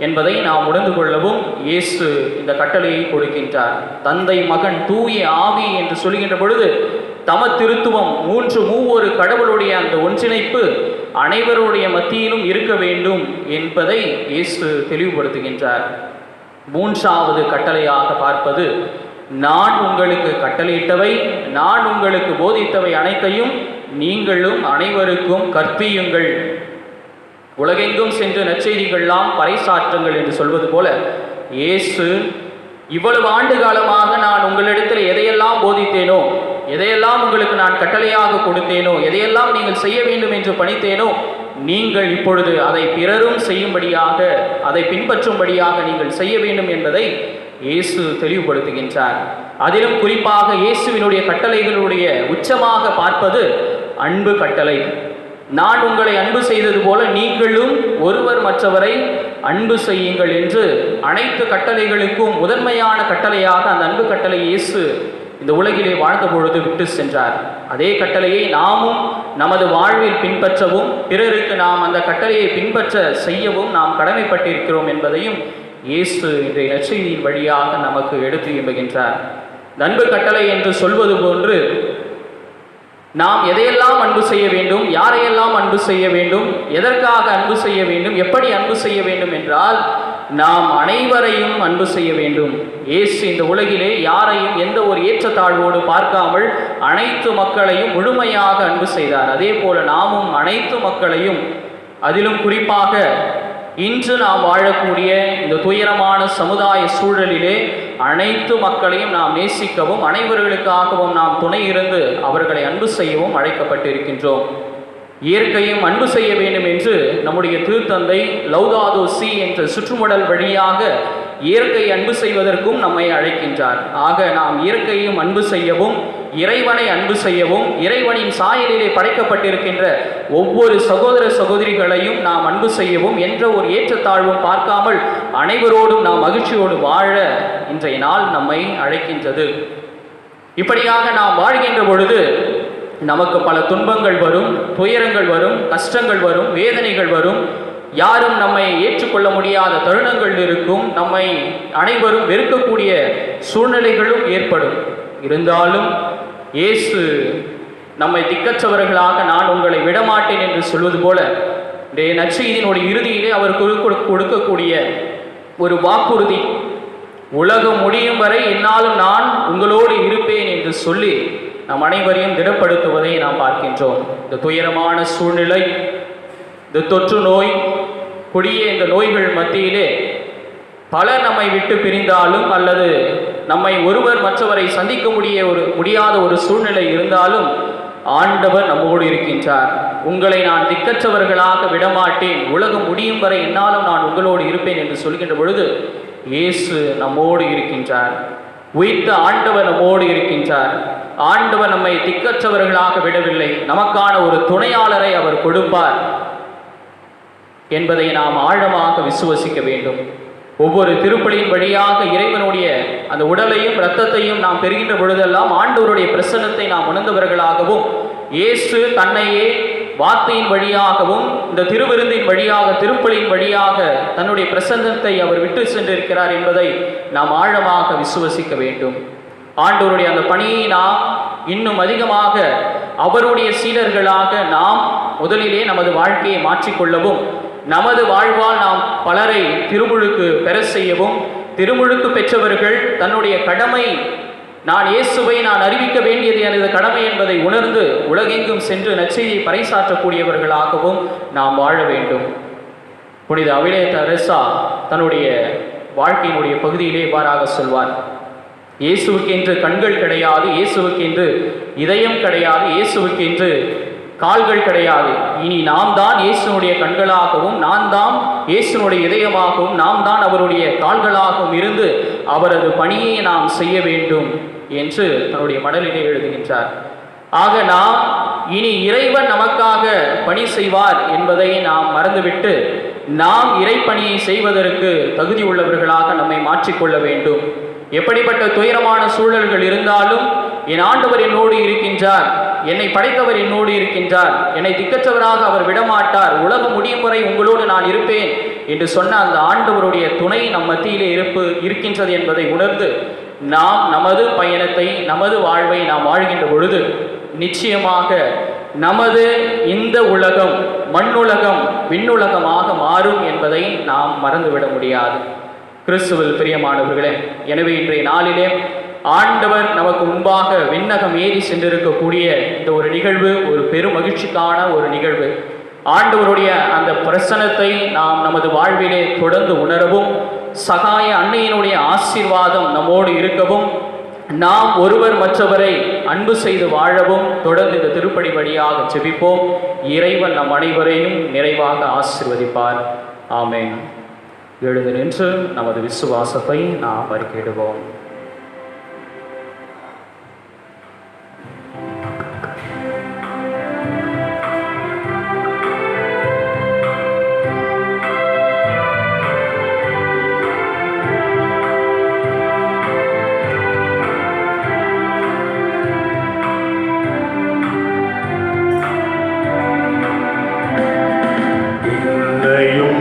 என்பதை நாம் உணர்ந்து கொள்ளவும் இயேசு இந்த கட்டளையை கொடுக்கின்றார். தந்தை மகன் தூய ஆவி என்று சொல்கின்ற பொழுது தம திருத்துவம் மூவொரு கடவுளுடைய அந்த ஒன்றிணைப்பு அனைவருடைய மத்தியிலும் இருக்க வேண்டும் என்பதை இயேசு தெளிவுபடுத்துகின்றார். மூன்றாவது கட்டளையாக பார்ப்பது, நான் உங்களுக்கு கட்டளையிட்டவை, நான் உங்களுக்கு போதித்தவை அனைத்தையும் நீங்களும் அனைவருக்கும் கற்பியுங்கள், உலகெங்கும் சென்று நற்செய்திகள்லாம் பறைசாற்றுங்கள் என்று சொல்வது போல இயேசு இவ்வளவு ஆண்டு காலமாக நான் உங்களிடத்தில் எதையெல்லாம் போதித்தேனோ, எதையெல்லாம் உங்களுக்கு நான் கட்டளையாக கொடுத்தேனோ, எதையெல்லாம் நீங்கள் செய்ய வேண்டும் என்று பணித்தேனோ, நீங்கள் இப்பொழுது அதை பிறரும் செய்யும்படியாக, அதை பின்பற்றும்படியாக நீங்கள் செய்ய வேண்டும் என்பதை இயேசு தெளிவுபடுத்துகின்றார். அதிலும் குறிப்பாக இயேசுவினுடைய கட்டளைகளுடைய உச்சமாக பார்ப்பது அன்பு கட்டளை. நான் உங்களை அன்பு செய்தது போல நீங்களும் ஒருவர் மற்றவரை அன்பு செய்யுங்கள் என்று அனைத்து கட்டளைகளுக்கும் முதன்மையான கட்டளையாக அந்த அன்பு கட்டளை இயேசு இந்த உலகிலே வாழ்ந்த பொழுது விட்டு சென்றார். அதே கட்டளையை நாமும் நமது வாழ்வில் பின்பற்றவும் பிறருக்கு நாம் அந்த கட்டளையை பின்பற்ற செய்யவும் நாம் கடமைப்பட்டிருக்கிறோம் என்பதையும் இயேசு இன்றைய நற்செய்தியின் வழியாக நமக்கு எடுத்து எம்புகின்றார். அன்பு கட்டளை என்று சொல்வது போன்று நாம் எதையெல்லாம் அன்பு செய்ய வேண்டும், யாரையெல்லாம் அன்பு செய்ய வேண்டும், எதற்காக அன்பு செய்ய வேண்டும், எப்படி அன்பு செய்ய வேண்டும் என்றால் நாம் அனைவரையும் அன்பு செய்ய வேண்டும். இயேசு இந்த உலகிலே யாரையும் எந்த ஒரு ஏற்றத்தாழ்வோடு பார்க்காமல் அனைத்து மக்களையும் முழுமையாக அன்பு செய்தார். அதே போல நாமும் அனைத்து மக்களையும், அதிலும் குறிப்பாக இன்று நாம் வாழக்கூடிய இந்த துயரமான சமுதாய சூழலிலே அனைத்து மக்களையும் நாம் நேசிக்கவும் அனைவர்களுக்காகவும் நாம் துணை இருந்து அவர்களை அன்பு செய்யவும் அழைக்கப்பட்டிருக்கின்றோம். இயற்கையும் அன்பு செய்ய வேண்டும் என்று நம்முடைய திருத்தந்தை லௌதாதோ சி என்ற சுற்றுமுடல் வழியாக இயற்கை அன்பு செய்வதற்கும் நம்மை அழைக்கின்றார். ஆக நாம் இயற்கையும் அன்பு செய்யவும் இறைவனை அன்பு செய்யவும் இறைவனின் சாயலிலே படைக்கப்பட்டிருக்கின்ற ஒவ்வொரு சகோதர சகோதரிகளையும் நாம் அன்பு செய்யவும் என்ற ஒரு ஏற்றத்தாழ்வும் பார்க்காமல் அனைவரோடும் நாம் மகிழ்ச்சியோடு வாழ இன்றைய நாள் நம்மை அழைக்கின்றது. இப்படியாக நாம் வாழ்கின்ற பொழுது நமக்கு பல துன்பங்கள் வரும், துயரங்கள் வரும், கஷ்டங்கள் வரும், வேதனைகள் வரும், யாரும் நம்மை ஏற்றுக்கொள்ள முடியாத தருணங்கள் இருக்கும், நம்மை அனைவரும் வெறுக்கக்கூடிய சூழ்நிலைகளும் ஏற்படும். இருந்தாலும் இயேசு நம்மை திக்கற்றவர்களாக நான் உங்களை விடமாட்டேன் என்று சொல்வது போல நற்செய்தியினுடைய இறுதியிலே அவர் கொடுக்கக்கூடிய ஒரு வாக்குறுதி, உலகம் முடியும் வரை என்னாலும் நான் உங்களோடு இருப்பேன் என்று சொல்லி நம் அனைவரையும் திடப்படுத்துவதை நாம் பார்க்கின்றோம். இந்த துயரமான சூழ்நிலை, இந்த தொற்று நோய், கொடிய இந்த நோய்கள் மத்தியிலே பலர் நம்மை விட்டு பிரிந்தாலும் அல்லது நம்மை ஒருவர் மற்றவரை சந்திக்க முடியாத ஒரு சூழ்நிலை இருந்தாலும் ஆண்டவர் நம்மோடு இருக்கின்றார். உங்களை நான் திக்கற்றவர்களாக விடமாட்டேன், உலகம் முடியும் வரை என்னாலும் நான் உங்களோடு இருப்பேன் என்று சொல்கின்ற பொழுது இயேசு நம்மோடு இருக்கின்றார். உயிர்த்த ஆண்டவர் நம்மோடு இருக்கின்றார். ஆண்டவர் நம்மை திக்கற்றவர்களாக விடவில்லை, நமக்கான ஒரு துணையாளரை அவர் கொடுப்பார் என்பதை நாம் ஆழமாக விசுவசிக்க வேண்டும். ஒவ்வொரு திருப்பலியின் வழியாக இறைவனுடைய அந்த உடலையும் இரத்தத்தையும் நாம் பெறுகின்ற பொழுதெல்லாம் ஆண்டவருடைய பிரசன்னத்தை நாம் உணர்ந்தவர்களாகவும் இயேசு தன்னையே வார்த்தையின் வழியாகவும் இந்த திருவிருந்தின் வழியாக திருப்பலியின் வழியாக தன்னுடைய பிரசன்னத்தை அவர் விட்டு சென்றிருக்கிறார் என்பதை நாம் ஆழமாக விசுவசிக்க வேண்டும். ஆண்டவருடைய அந்த பணியை நாம் இன்னும் அதிகமாக அவருடைய சீடர்களாக நாம் முதலிலே நமது வாழ்க்கையை மாற்றிக்கொள்ளவும் நமது வாழ்வால் நாம் பலரை திருமுழுக்கு பெற செய்யவும் திருமுழுக்கு பெற்றவர்கள் தன்னுடைய கடமை, நான் இயேசுவை நான் அறிவிக்க வேண்டியது எனது கடமை என்பதை உணர்ந்து உலகெங்கும் சென்று நற்செய்தியை பறைசாற்றக்கூடியவர்களாகவும் நாம் வாழ வேண்டும். புனித அவிலே தெரசா தன்னுடைய வாழ்க்கையினுடைய பகுதியிலே இவ்வாறாக சொல்வார். இயேசுவுக்கென்று கண்கள் கிடையாது, இயேசுவுக்கென்று இதயம் கிடையாது, இயேசுவுக்கென்று கால்கள் கிடையாது. இனி நாம் தான் இயேசுனுடைய கண்களாகவும், நான் தான் இயேசுனுடைய இதயமாகவும், நாம் தான் அவருடைய கால்களாகவும் இருந்து அவரது பணியை நாம் செய்ய வேண்டும் என்று தன்னுடைய மடலிலே எழுதுகின்றார். ஆக நாம் இனி இறைவன் நமக்காக பணி செய்வார் என்பதை நாம் மறந்துவிட்டு நாம் இறைப்பணியை செய்வதற்கு தகுதி உள்ளவர்களாக நம்மை மாற்றிக்கொள்ள வேண்டும். எப்படிப்பட்ட துயரமான சூழல்கள் இருந்தாலும் என் ஆண்டவர் என்னோடு இருக்கின்றார், என்னை படைத்தவர் என்னோடு இருக்கின்றார், என்னை திக்கற்றவராக அவர் விடமாட்டார், உலகம் முடியும் வரை உங்களோடு நான் இருப்பேன் என்று சொன்ன அந்த ஆண்டவருடைய துணை நம் மத்தியிலே இருக்கின்றது என்பதை உணர்ந்து நாம் நமது பயணத்தை, நமது வாழ்வை நாம் வாழ்கின்ற பொழுது நிச்சயமாக நமது இந்த உலகம் மண்ணுலகம் விண்ணுலகமாக மாறும் என்பதை நாம் மறந்துவிட முடியாது. கிறிஸ்துவில் பிரியமானவர்களே, எனவே இன்றைய நாளிலே ஆண்டவர் நமக்கு முன்பாக விண்ணகம் ஏறி சென்றிருக்கக்கூடிய இந்த ஒரு நிகழ்வு ஒரு பெரும் மகிழ்ச்சிக்கான ஒரு நிகழ்வு. ஆண்டவருடைய அந்த பிரசன்னத்தை நாம் நமது வாழ்விலே தொடர்ந்து உணரவும், சகாய அன்னையினுடைய ஆசீர்வாதம் நம்மோடு இருக்கவும், நாம் ஒருவர் மற்றவரை அன்பு செய்து வாழவும் தொடர்ந்து இந்த திருப்படி வழியாக ஜெபிப்போம். இறைவன் நம் அனைவரையும் நிறைவாக ஆசீர்வதிப்பார். ஆமென். எழுந்து நின்று நமது விசுவாசத்தை நாம் அறிக்கையிடுவோம்.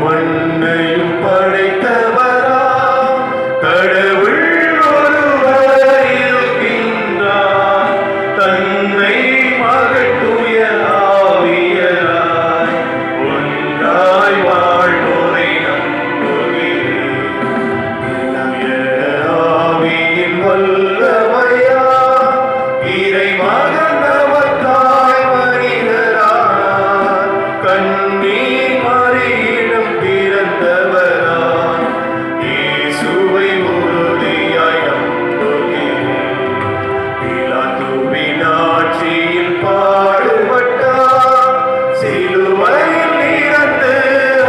மண்ணையும் படைத்தவராம் கடவுள் ஒருவர் இருக்கின்றார். தன்னை மகட்டுய ஆவியராய் ஒன்றாய் வாழ்வோரை நம்புகிறேன். ஆவியின் வல்லமையா இறைமகன் நமக்காய் மனிதரானார். கண்ணீர் மறியிடம் பிறந்தவராய் இயேசுவை உறுதியாய் நம்புகிறேன். பிலாத்துவின் ஆட்சியில் பாடுபட்டார், சிலுவையில் இறந்து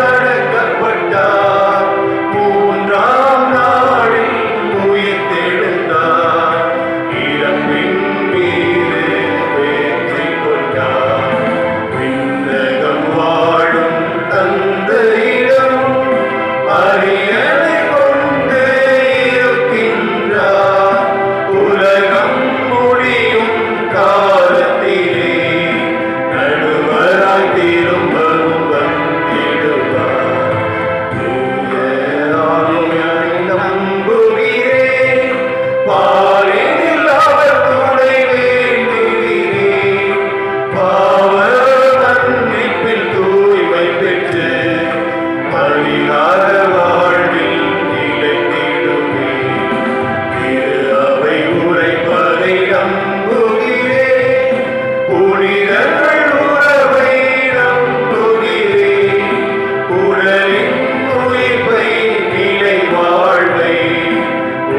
அடக்கப்பட்டார், மூன்றாம் நாளில் உயிர்த்தெழுந்தார், இறப்பின் மீது வெற்றி கொண்டார். விண்ணகம் வாழும் தந்தையிடம் அரியணை கொண்டு இருக்கின்றார். உலகம் முடியும் காலத்திலே நடுவராய் திரும்பவும் வந்திடுவார். ஆவியாரை நம்புகிறேன், பாரினில் அவர் துணை வேண்டுகிறேன். பாவ மன்னிப்பில் தூய்மை பெற்று பரிகார வாழ்வில் நிலைத்திடுவேன். திரு அவை உரைப்பதை நம்புகிறேன், புனிதர்கள் உறவை நம்புகிறேன். உடலின் உயிர்ப்பை நிலை வாழ்வை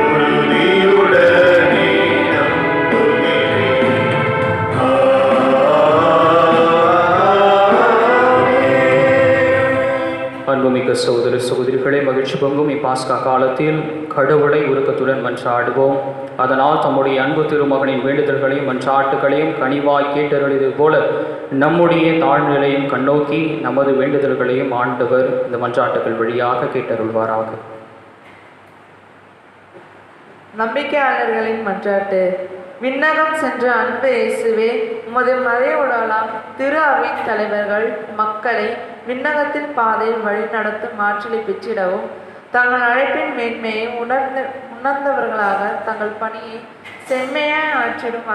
உறுதியுடனே நம்புகிறேன். அன்புமிக்க சகோதர சகோதரிகளே, மகிழ்ச்சி பொங்கும் இப்பாஸ்கா காலத்தில் கடவுளை உருக்கத்துடன் மன்றாடுவோம். அதனால் தம்முடைய அன்பு திருமகனின் வேண்டுதல்களையும் மன்றாட்டுகளையும் கனிவாய் கேட்டருளியது போல நம்முடைய தாழ்நிலையும் கண்ணோக்கி நமது வேண்டுதல்களையும் ஆண்டவர் இந்த மன்றாட்டுகள் வழியாக கேட்டருள்வாராக. நம்பிக்கையாளர்களின் மன்றாட்டு. விண்ணகம் சென்ற அன்பு இயேசுவே, உமது மறைவுடலாம் திரு அவையின் தலைவர்கள் மக்களை விண்ணகத்தின் பாதையில் வழி நடத்தும் ஆற்றலை பெற்றிடவும், தங்கள் அழைப்பின் மேன்மையை உணர்ந்தவர்களாக தங்கள் பணியை செம்மையாய் ஆற்றிடும்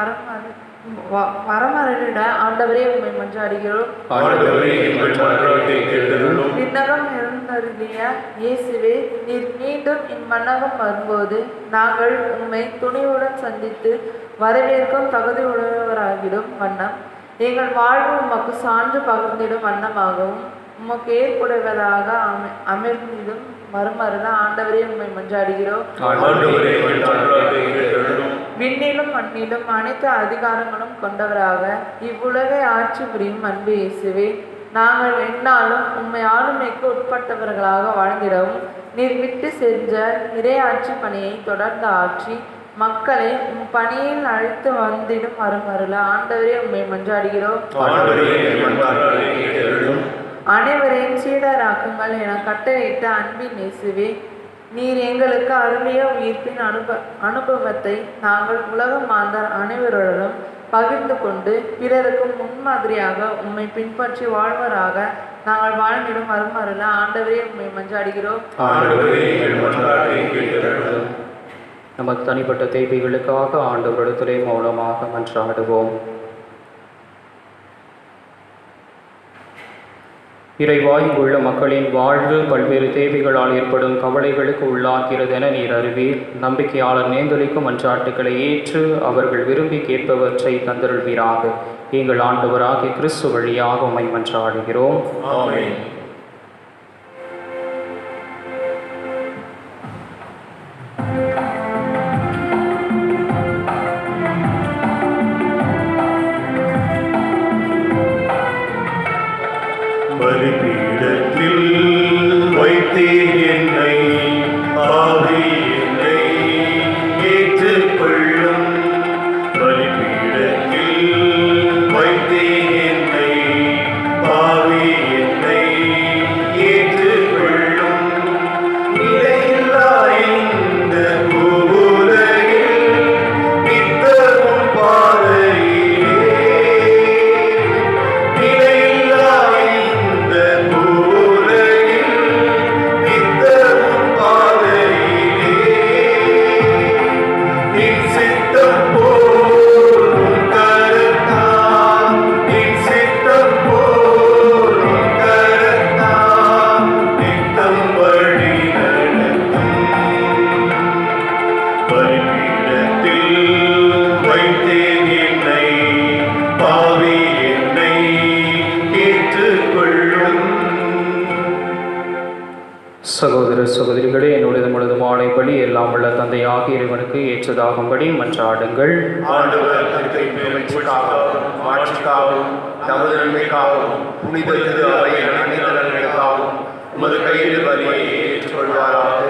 வரமருளிட ஆண்டவரே உம்மை மன்றாடுகிறோம். ஆண்டவரே, எங்கள் மன்றாட்டை கேட்டருளும். விண்ணகம் எழுந்தருளிய இயேசுவே, நீர் மீண்டும் இம்மண்ணகம் வரும்போது நாங்கள் உம்மை துணிவுடன் சந்தித்து வரவேற்கும் தகுதி உடையவராகிடும் வண்ணம் எங்கள் வாழ்வு உமக்கு சான்று பகிர்ந்திடும் வண்ணமாகவும் உமக்கு ஏற்புடையவதாக அமர்ந்திடும் மறுமருள ஆண்டவரே உம்மை மன்றாடுகிறோம். ஆண்டவரே எங்கள் மன்றாட்டை கேட்டருளும். விண்ணிலும் மண்ணிலும் அனைத்து அதிகாரங்களும் கொண்டவராக இவ்வுலகை ஆட்சி புரியும் அன்பு இயேசுவே, நாங்கள் எந்நாளும் உம்மை ஆளுமைக்கு உட்பட்டவர்களாக வாழ்ந்திடவும் நீர் விட்டு சென்ற இறையாட்சி பணியை தொடர்ந்து ஆட்சி மக்களை உம் பணியில் அழைத்து வந்திடும் மறுமருள ஆண்டவரே உம்மை மன்றாடுகிறோம். ஆண்டவரே எங்கள் மன்றாட்டை கேட்டருளும். அனைவரையும் சீடராக்குங்கள் என கட்டளையிட்ட அன்பின் இயேசுவே, நீர் எங்களுக்கு அருமைய உயிர்ப்பின் அனுபவத்தை நாங்கள் உலக மாந்தர் அனைவருடனும் பகிர்ந்து கொண்டு பிறருக்கும் முன்மாதிரியாக உம்மை பின்பற்றி வாழ்வராக நாங்கள் வாழ்ந்திடும் மறுமருள ஆண்டவரே உம்மை மன்றாடுகிறோம். ஆண்டவரே எங்கள் மன்றாட்டை கேட்டருளும். நமக்கு தனிப்பட்ட தேவைகளுக்காக ஆண்டவரிடத்திலே மௌனமாக மன்றாடுவோம். இறைவாய் உள்ள மக்களின் வாழ்வு பல்வேறு தேவைகளால் ஏற்படும் கவலைகளுக்கு உள்ளாகிறது என நீர் அறிவீர். நம்பிக்கையாளர் நேர்ந்தளிக்கும் மன்றாட்டுக்களை ஏற்று அவர்கள் விரும்பி கேட்பவற்றை தந்தருள்வீராக. எங்கள் ஆண்டவராகிய கிறிஸ்து வழியாக உம்மை மன்றாடுகிறோம். ஆமென். பலிபீடத்தில் வைத்தீர் என்னை, ஆவி என்னை ஏற்றுக்கொள்ளும். பலிபீடத்தில் வைத்தீர் என்னை, ஆவி என்னை ஏற்றுக்கொள்ளும். நிலையில்லா இந்த பூவுலகில் நித்தமும் பாதையிலே, நிலையில்லா இந்த பூவுலகில் நித்தமும் பாதையிலே, நின் சித்தம் போல் உன் கரத்தால், நின் சித்தம் போல் உன் கரத்தால் நித்தம் வழி நடத்தும். பலிபீடத்தில் வைத்தேன் என்னை, பாவி என்னை ஏற்றுக்கொள்ளும். சகோதர சகோதரிகளே, என்னுடைய முழுதுமான பலி எல்லாம் உள்ள தந்தையாகிய இறைவனுக்கு ஏற்றதாகும்படி மன்றாடுங்கள். ஆண்டவர் தந்தை பெருமைக்காகவும் மாட்சிக்காகவும் நமது நன்மைக்காகவும் புனித திரு அவையின் அனைத்து நன்மைக்காகவும் உமது கையில் வலியை ஏற்றுக்கொள்வாராக.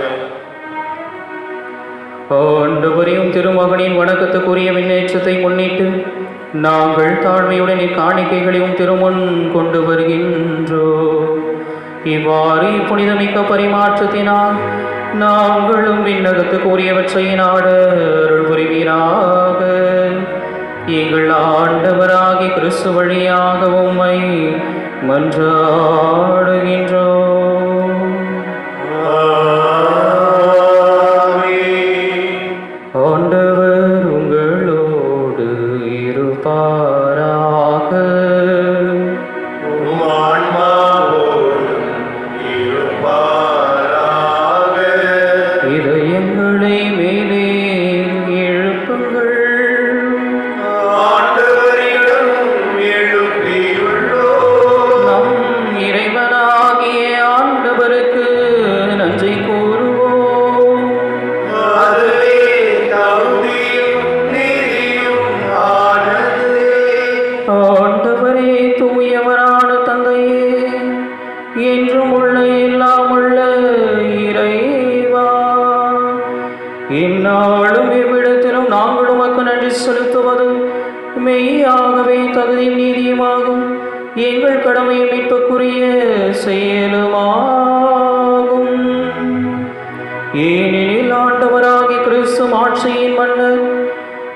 ஆண்டவரையும் திருமகனின் வணக்கத்துக்குரிய விண்ணேற்றத்தை முன்னிட்டு நாங்கள் தாழ்மையுடன் இக்காணிக்கைகளையும் திருமுன் கொண்டு வருகின்றோம். இவ்வாறு புனிதமிக்க பரிமாற்றத்தினால் நாங்களும் விண்ணகத்துக்குரியவற்றை நாட அருள் புரிவீராக. எங்கள் ஆண்டவராகிய கிறிஸ்து வழியாக உம்மை மன்றாடுகின்றோம். ஆமென். ஆண்டவர் உங்களோடு இருப்பாராக. உம் ஆன்மாவோடும் இருப்பாராக. இதயங்களை மேலே எழுப்புங்கள். ஆண்டவரிடம் எழுப்பியுள்ளோம். நம் இறைவனாகிய ஆண்டவருக்கு நன்றி கூறுவோம். அதுவே தகுதியும் நீதியும் ஆனது. ஆண்டவரே, தூயவரான தந்தையே, என்றும் உள்ள எல்லாம் உள்ள இறைவா, இந்நாளும் எவ்விடத்திலும் நாங்கள் உமக்கு நன்றி செலுத்துவது மெய்யாகவே தகுதியும் நீதியுமாகும். எங்கள் கடமையை மீட்புக்குரிய செயலுமாகும். ஏனெனில் ஆண்டவராகிய கிறிஸ்து ஆட்சியின் மன்னர்,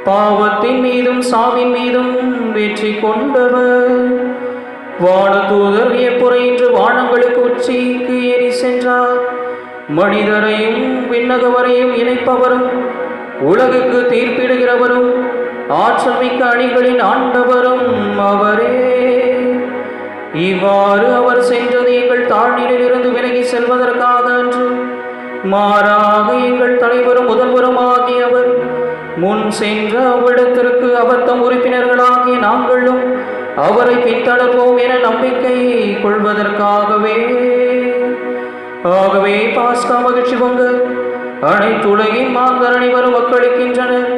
பாவத்தின் மீதும் சாவின் மீதும் வெற்றி கொண்டவர். வானதூதர் வியப்புரையின்று வானங்களுக்கு உச்சிக்கு ஏறி சென்றார். மனிதரையும் விண்ணகவரையும் இணைப்பவரும் உலகுக்கு தீர்ப்பிடுகிறவரும் ஆற்றல் மிக்க அணிகளின் ஆண்டவரும் அவரே. இவ்வாறு அவர் சென்றது எங்கள் தாழ்நிலையில் இருந்து விலகி செல்வதற்காக அன்று, மாறாக எங்கள் தலைவரும் முதல்வரும் ஆகியவர் முன் சென்ற அவ்விடத்திற்கு அவர் தம் உறுப்பினர்களாகிய நாங்களும் அவரை பின்தொடர்வோம் என நம்பிக்கை கொள்வதற்காகவே ஆகவே பாஸ்கா மகிழ்ச்சி பொங்க அனைத்துலகின் மாந்தர் அனைவரும் மக்களுக்கின்றனர்.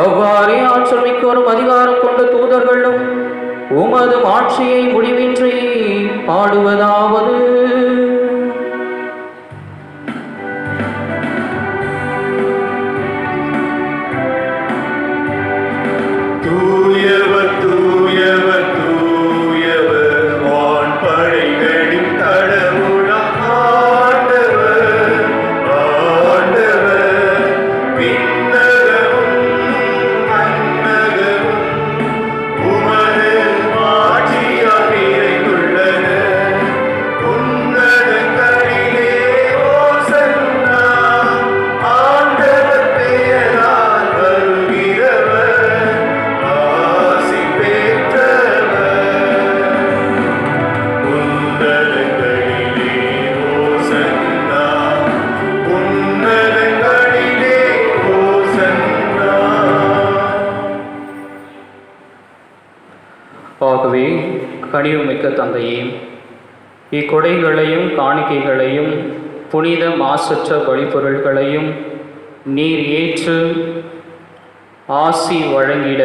அவ்வாறே ஆற்றல் மிக்கோரும் அதிகாரம் கொண்ட தூதர்களும் உமது ஆட்சியை முடிவின்றி பாடுவதாவது: தூயவர் தூயவர் தூயவர் வான்படைகளின் கடவுளாம் ஆண்டவர் ஆண்டவர். விண்ணகமும் மண்ணகமும் உமது ஆட்சியால் நிறைந்துள்ளன. உன்னதங்களிலே ஓசன்னா, ஆண்டவர் பெயரால் வருகிறவர் ஆசி பெற்றவர். உன்னதங்களிலே ஓசன்னா, உன்னதங்களிலே ஓசன்னா. ஆகவே கனிவுமிக்க தந்தையே, இக்கொடைகளையும் காணிக்கைகளையும் புனித மாசற்ற வழிபொருள்களையும் நீர் ஏற்று ஆசி வழங்கிட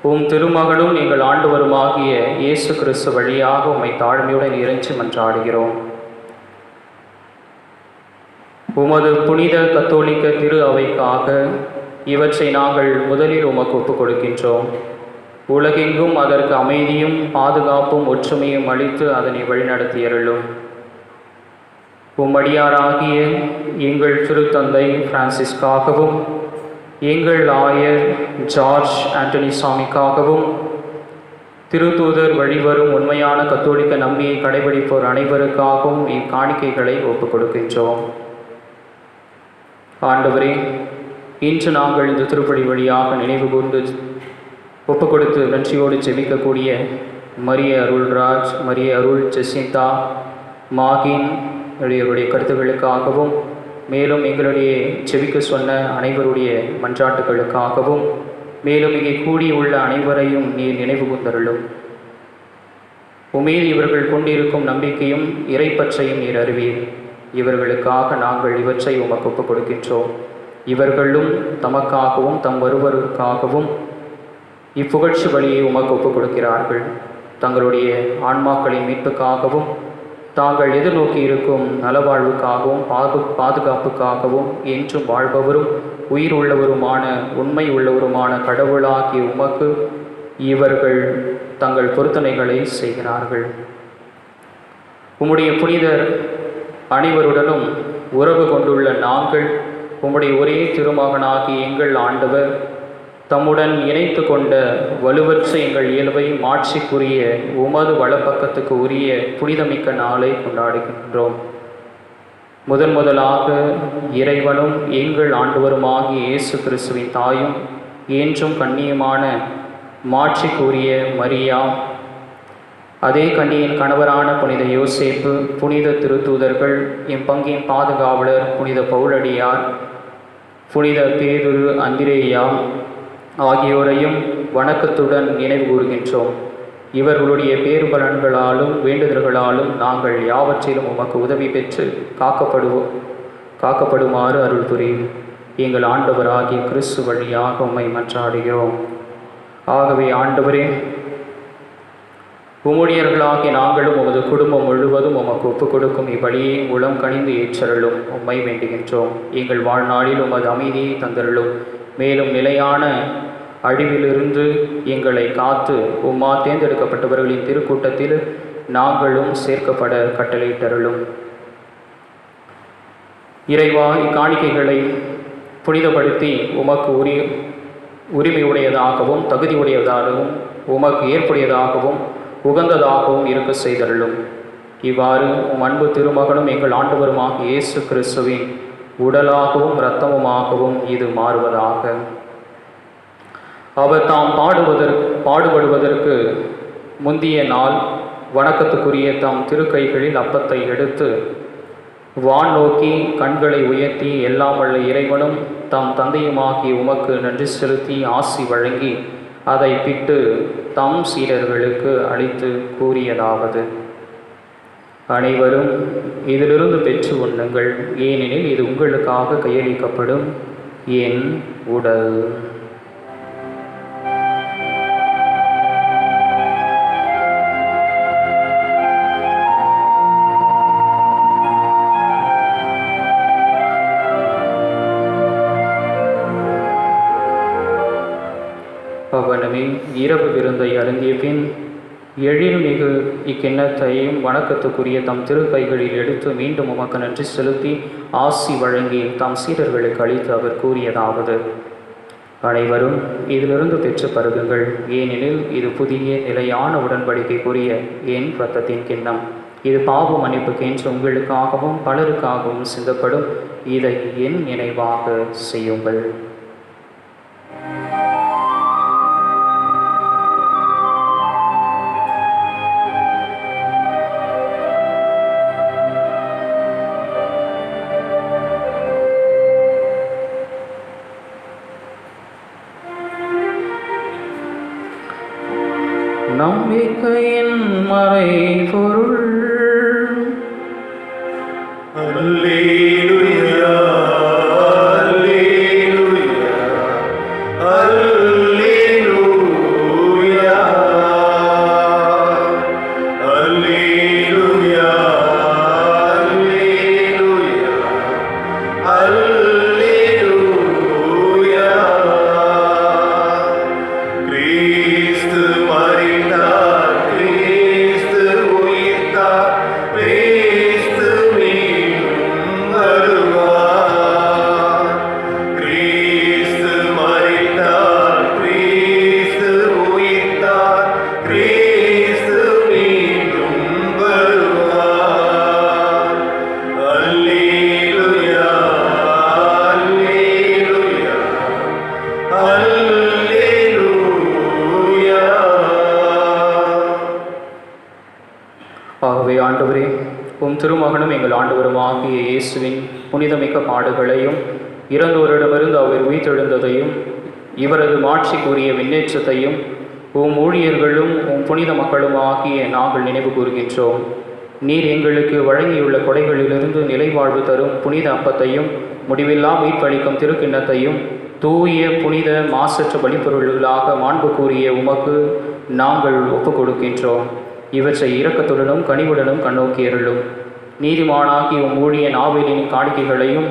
உம் திருமகளும் எங்கள் ஆண்டவருமாகிய இயேசு கிறிஸ்து வழியாக உம்மை தாழ்மையுடன் இறைஞ்சி மன்றாடுகிறோம். உமது புனித கத்தோலிக்க திரு அவைக்காக இவற்றை நாங்கள் முதலில் உமக்கு ஒப்புக் கொடுக்கின்றோம். உலகெங்கும் அதற்கு அமைதியும் பாதுகாப்பும் ஒற்றுமையும் அளித்து அதனை வழிநடத்தியருளும். உம்மடியாராகிய எங்கள் திருத்தந்தை பிரான்சிஸ்காகவும் எங்கள் ஆயர் ஜார்ஜ் ஆண்டனி சாமிக்காகவும் திருத்தூதர் வழிவரும் உண்மையான கத்தோலிக்க நம்பியை கடைபிடிப்போர் அனைவருக்காகவும் இக்காணிக்கைகளை ஒப்புக் கொடுக்கின்றோம். ஆண்டவரே, இன்று நாங்கள் இந்த திருப்பலி வழியாக நினைவு கூர்ந்து ஒப்புக் கொடுத்து நன்றியோடு ஜெபிக்கக்கூடிய மரிய அருள்ராஜ், மரிய அருள் ஜெசிந்தா, மாகின் இவருடைய கருத்துக்களுக்காகவும், மேலும் எங்களுடைய ஜெபிக்க சொன்ன அனைவருடைய மன்றாட்டுகளுக்காகவும், மேலும் இங்கே கூடியுள்ள அனைவரையும் நீர் நினைவு கூர்ந்தருளும். உமீது இவர்கள் கொண்டிருக்கும் நம்பிக்கையும் இறைப்பற்றையும் நீர் அறிவீர். இவர்களுக்காக நாங்கள் இவற்றை உமக்கு ஒப்புக் கொடுக்கின்றோம். இவர்களும் தமக்காகவும் தம் வருவருக்காகவும் இப்புகழ்ச்சி வழியை உமக்கு ஒப்புக் கொடுக்கிறார்கள். தங்களுடைய ஆன்மாக்களின் மீட்புக்காகவும் தாங்கள் எதிர்நோக்கி இருக்கும் நலவாழ்வுக்காகவும் பாதுகாப்புக்காகவும் என்றும் வாழ்பவரும் உயிர் உள்ளவருமான உண்மை உள்ளவருமான கடவுளாகிய உமக்கு இவர்கள் தங்கள் பொருத்தனைகளை செய்கிறார்கள். உம்முடைய புனிதர் அனைவருடனும் உறவு கொண்டுள்ள நாங்கள் உம்முடைய ஒரே திருமகனாகிய எங்கள் ஆண்டவர் தம்முடன் இணைத்து கொண்ட வலுவற்ற எங்கள் இயல்பை மாட்சிக்குரிய உமது வலப்பக்கத்துக்கு உரிய புனிதமிக்க நாளை கொண்டாடுகின்றோம். முதலாக இறைவனும் எங்கள் ஆண்டவருமாகிய இயேசு கிறிஸ்துவின் தாயும் என்றும் கண்ணியமான மாட்சிக்குரிய மரியா, அதே கண்ணியின் கணவரான புனித யோசேப்பு, புனித திருத்தூதர்கள், எம் பங்கின் பாதுகாவலர் புனித பவுலடியார், புனித பேதுரு, அந்திரேயா ஆகியோரையும் வணக்கத்துடன் நினைவு கூறுகின்றோம். இவர்களுடைய பேருபலன்களாலும் வேண்டுதல்களாலும் நாங்கள் யாவற்றிலும் உமக்கு உதவி பெற்று காக்கப்படுமாறு அருள் புரியும். எங்கள் ஆண்டவராகிய கிறிஸ்து வழியாக உம்மை மன்றாடுகிறோம். ஆகவே ஆண்டவரே, உம்முடையர்களாகிய நாங்களும் உமது குடும்பம் முழுவதும் உமக்கு ஒப்புக் கொடுக்கும் இவ்வழியை உளம் கனிந்து ஏற்றருளும் உம்மை வேண்டுகின்றோம். எங்கள் வாழ்நாளில் உமது அமைதியை தந்தருளும். மேலும் நிலையான அழிவிலிருந்து எங்களை காத்து உம்மா தேர்ந்தெடுக்கப்பட்டவர்களின் திருக்கூட்டத்தில் நாங்களும் சேர்க்கப்பட கட்டளையிட்டருளும். இறைவா, இக்காணிக்கைகளை புனிதப்படுத்தி உமக்கு உரிமையுடையதாகவும் தகுதியுடையதாகவும் உமக்கு ஏற்புடையதாகவும் உகந்ததாகவும் இருக்க செய்தருளும். இவ்வாறு உம் அன்பு திருமகனும் எங்கள் ஆண்டவருமாகிய இயேசு கிறிஸ்துவின் உடலாகவும் இரத்தமுமாகவும் இது மாறுவதாக. அவர் தாம் பாடுபடுவதற்கு முந்திய நாள் வணக்கத்துக்குரிய தாம் திருக்கைகளில் அப்பத்தை எடுத்து வான் நோக்கி கண்களை உயர்த்தி எல்லாம் வல்ல இறைவனும் தாம் தந்தையுமாகி உமக்கு நன்றி செலுத்தி ஆசி வழங்கி அதை பிட்டு தம் சீடர்களுக்கு அளித்து கூறியதாவது: அனைவரும் இதிலிருந்து பெற்று உண்ணுங்கள், ஏனெனில் இது உங்களுக்காக கையளிக்கப்படும் என் உடல். அவனமே இரவு விருந்தை அருந்திய பின் எழில்மிகு இக்கிண்ணத்தையும் வணக்கத்துக்குரிய தம் திருக்கைகளில் எடுத்து மீண்டும் உமக்கு நன்றி செலுத்தி ஆசி வழங்கி தம் சீடர்களுக்கு அளித்து அவர் கூறியதாவது: அனைவரும் இதிலிருந்து பெற்று பருகுங்கள், ஏனெனில் இது புதிய நிலையான உடன்படிக்கைக்குரிய என் இரத்தத்தின் கிண்ணம். இது பாவ மன்னிப்புக்கென்று உங்களுக்காகவும் பலருக்காகவும் சிந்தப்படும். இதை என் நினைவாக செய்யுங்கள். நம்பிக்கையின் மறைபொருள். அல்லேலூயா, அல்லேலூயா, அல்லேலூயா, அல்லேலூயா, அல்லேலூயா, அல்லேலூயா. கிறிஸ்து மரித்தார், கிறிஸ்து உயிர்த்தார், கிறிஸ்து மீண்டும் வருவார். கிறிஸ்து மரித்தார், கிறிஸ்து உயிர்த்தார், கிறிஸ்து மீண்டும் வருவார். அல்லேலூயா, அல்லேலூயா, அல்லேலூயா. ஆகவே ஆண்டவரே, உம் திருமகனும் எங்கள் ஆண்டவருமாகிய இயேசுவின் புனிதமிக்க பாடுகளையும் இறந்தோரிடமிருந்து அவர் உயிர்த்தெழுந்ததையும் இவரது மாட்சிக்குரிய விண்ணேற்றத்தையும் உம் ஊழியர்களும் உம் புனித மக்களும் ஆகிய நாங்கள் நினைவு கூறுகின்றோம். நீர் எங்களுக்கு வழங்கியுள்ள கொடைகளிலிருந்து நிலைவாழ்வு தரும் புனித அப்பத்தையும் முடிவில்லா மீட்பளிக்கும் திருக்கிண்ணத்தையும் தூய புனித மாசற்ற பலிப்பொருள்களாக மாண்பு கூறிய உமக்கு நாங்கள் ஒப்புக் கொடுக்கின்றோம். இவற்றை இரக்கத்துடனும் கனிவுடனும் கண்ணோக்கியருளும். நீதிமானாகி உம் ஊழியன் ஆபேலின் காணிக்கைகளையும்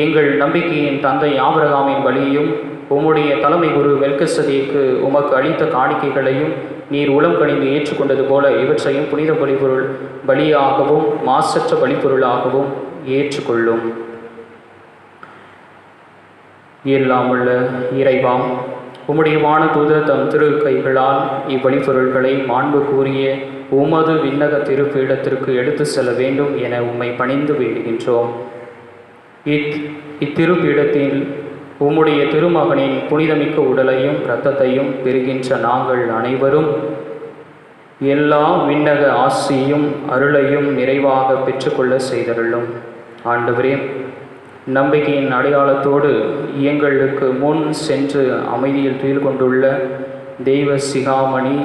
எங்கள் நம்பிக்கையின் தந்தை ஆபிரகாமின் பலியையும் உம்முடைய தலைமை குரு மெல்கிசதேக்கு உமக்கு அளித்த காணிக்கைகளையும் நீர் உளம் கனிந்து ஏற்றுக்கொண்டது போல இவற்றையும் புனித பலிப்பொருள் பலியாகவும் மாசற்ற பலிப்பொருளாகவும் ஏற்றுக்கொள்ளும். எல்லாம் உள்ள இறைவா, உம்முடைய வானதூதர் தம் திரு கைகளால் இவ்வழிப்பொருள்களை மாண்பு கூறிய உமது விண்ணக திருப்பீடத்திற்கு எடுத்து செல்ல வேண்டும் என உம்மை பணிந்து வேண்டுகின்றோம். இத்திருப்பீடத்தில் உம்முடைய திருமகனின் புனிதமிக்க உடலையும் இரத்தத்தையும் பெறுகின்ற நாங்கள் அனைவரும் எல்லா விண்ணக ஆசியும் அருளையும் நிறைவாக பெற்றுக்கொள்ள செய்தருளும். ஆண்டவரே, நம்பிக்கையின் அடையாளத்தோடு எங்களுக்கு முன் சென்று அமைதியில் துயில் கொண்டுள்ள தெய்வ சிகாமணி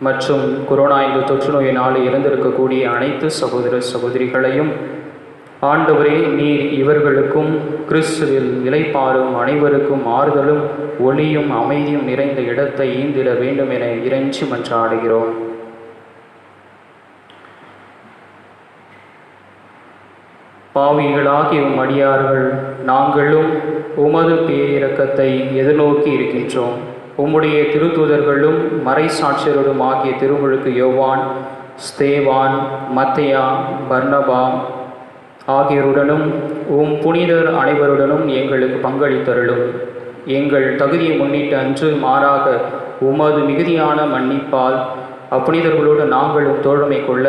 மற்றும் கொரோனா என்ற தொற்று நோயினால் இறந்திருக்கக்கூடிய அனைத்து சகோதர சகோதரிகளையும் ஆண்டவரே, நீர் இவர்களுக்கும் கிறிஸ்துவில் இளைப்பாறும் அனைவருக்கும் ஆறுதலும் ஒளியும் அமைதியும் நிறைந்த இடத்தை ஈந்திட வேண்டும் என இறைஞ்சி மன்றாடுகிறோம். பாவிகளாகிய உம் அடியார்கள் நாங்களும் உமது பேரிரக்கத்தை எதிர்நோக்கி இருக்கின்றோம். உம்முடைய திருத்தூதர்களும் மறைசாட்சியரோடும் ஆகிய திருமுழுக்கு யோவான், ஸ்தேவான், மத்தேயா, பர்னபா ஆகியோருடனும் உம் புனிதர் அனைவருடனும் எங்களுக்கு பங்களித்தருளும். எங்கள் தகுதியை முன்னிட்டு அன்று மாறாக உமது மிகுதியான மன்னிப்பால் அப்புனிதர்களோடு நாங்களும் தோழமை கொள்ள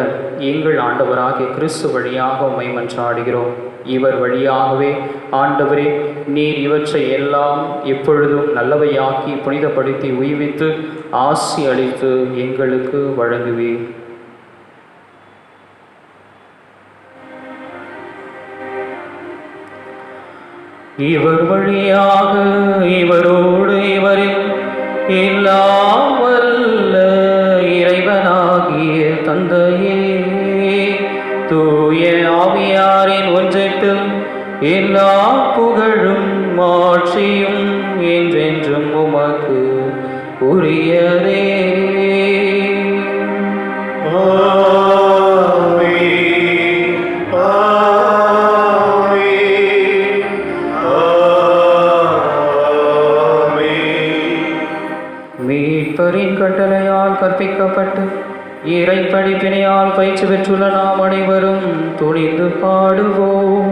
எங்கள் ஆண்டவராகிய கிறிஸ்து வழியாக உம்மை மன்றாடுகிறோம். இவர் வழியாகவே ஆண்டவரே, நீர் இவற்றை எல்லாம் எப்பொழுதும் நல்லவையாக்கி புனிதப்படுத்தி உய்வித்து ஆசி அளித்து எங்களுக்கு வழங்குவீர். இவர் வழியாக இவரோடு இவரில் எல்லாம் வல்ல இறைவனாகிய தந்தையே, மீட்பரின் கட்டளையால் கற்பிக்கப்பட்டு இறை படிப்பினையால் பயிற்சி பெற்றுள்ள நாம் அனைவரும் துணிந்து பாடுவோம்.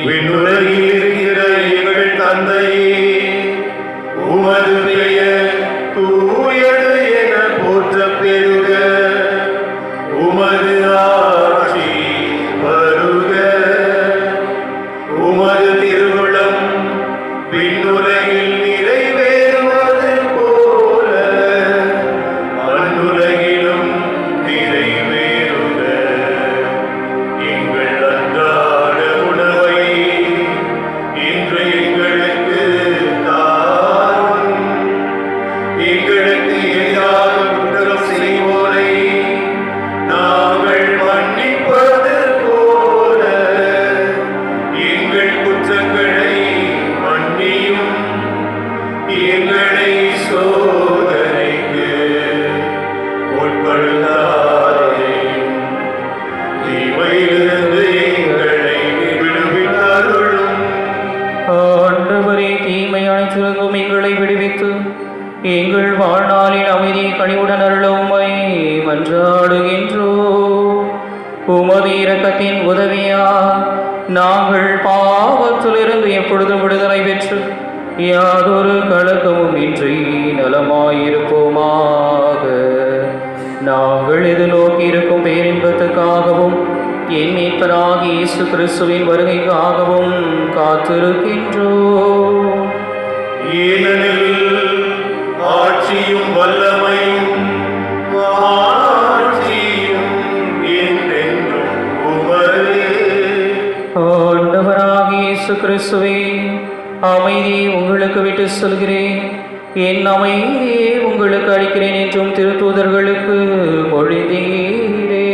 விண்ணுலகில் இருக்கிற எங்கள் தந்தையே, உமது பெயர் தூயது என போற்றப் பெறுக. உமது ஆட்சி வருக. உமது திருவுளம் விண்ணுலகில் நிறைவேறுவது போல மண்ணுலகிலும் நிறைவேறுக. எங்கள் அன்றாட உணவை இன்று எங்களுக்கு தாரும். எங்களுக்கு எதிராக குற்றம் செய்வோரை நாங்கள் மன்னிப்பது போல எங்கள் குற்றங்களை மன்னியும். எங்களை சோதனைக்கு உட்படுத்தாதேயும், தீமையிலிருந்து எங்களை விடுவித்தருளும். ஆண்டவரே, தீமை அனைத்திலிருந்தும் எங்களை விடுவித்து எங்கள் வாழ்நாளில் அமைதியை கனிவுடன் அருள உம்மை மன்றாடுகின்றோம். உமது இரக்கத்தின் உதவியால் நாங்கள் பாவத்திலிருந்து எப்பொழுதும் விடுதலை பெற்று யாதொரு கலக்கமும் இன்றி நலமாயிருப்போமாக. நாங்கள் எதிர்நோக்கி இருக்கும் பேரின்பத்துக்காகவும் என் மீட்பராகிய இயேசு கிறிஸ்துவின் வருகைக்காகவும் காத்திருக்கின்றோம். ஏனெனில் ஆட்சியும் வல்லமையும் ஆட்சியும் என்றென்றும் உமதே. ஆண்டவராகிய இயேசு கிறிஸ்துவே, அமைதியை உங்களுக்கு விட்டு சொல்கிறேன், என் அமைதியை உங்களுக்கு அளிக்கிறேன் என்றும் திருத்தூதர்களுக்கு மொழிந்தீரே.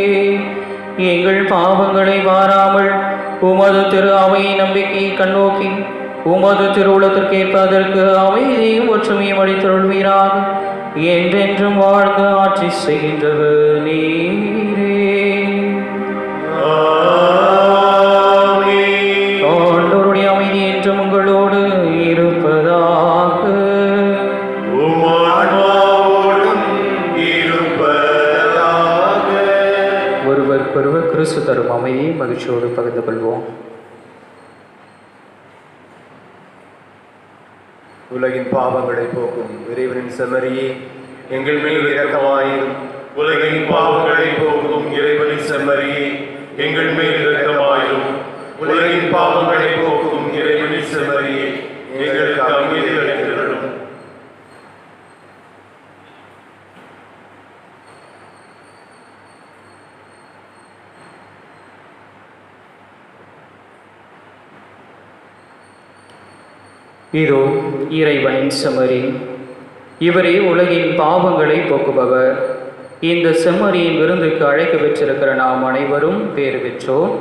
எங்கள் பாவங்களை வாராமல் உமது திரு அவையின் நம்பிக்கையை கண்ணோக்கி உமது திருவுளத்திற்கு ஏற்பதற்கு அமைதியும் ஒற்றுமையும் அளித்தருள்வீராக. என்றென்றும் வாழ்ந்து ஆட்சி செய்கின்றவர் நீரே. ஆமென். ஆண்டவருடைய அமைதி என்றும் உங்களோடு இருப்பதாக. உம் ஆன்மாவோடும் இருப்பதாக. ஒருவருக்கொருவர் கிறிஸ்து தரும் அமைதியை மகிழ்ச்சியோடு பகிர்ந்து கொள்வோம். உலகின் பாவங்களை போக்கும் இறைவனின் செம்மறியே, எங்கள் மேல் இரக்கமாயிரும். உலகின் பாவங்களை போக்கும் இறைவனின் செம்மறியே, எங்கள் மேல் இரக்கமாயிரும். உலகின் பாவங்களை போக்கும் இறைவனின் செம்மறியே, எங்களுக்கு அமைதி அளித்தருளும். இதோ இறைவனின் செம்மறி, இவரே உலகின் பாவங்களை போக்குபவர். இந்த செம்மறியின் விருந்துக்கு அழைக்க பெற்றிருக்கிற நாம் அனைவரும் பேறு பெற்றோம்.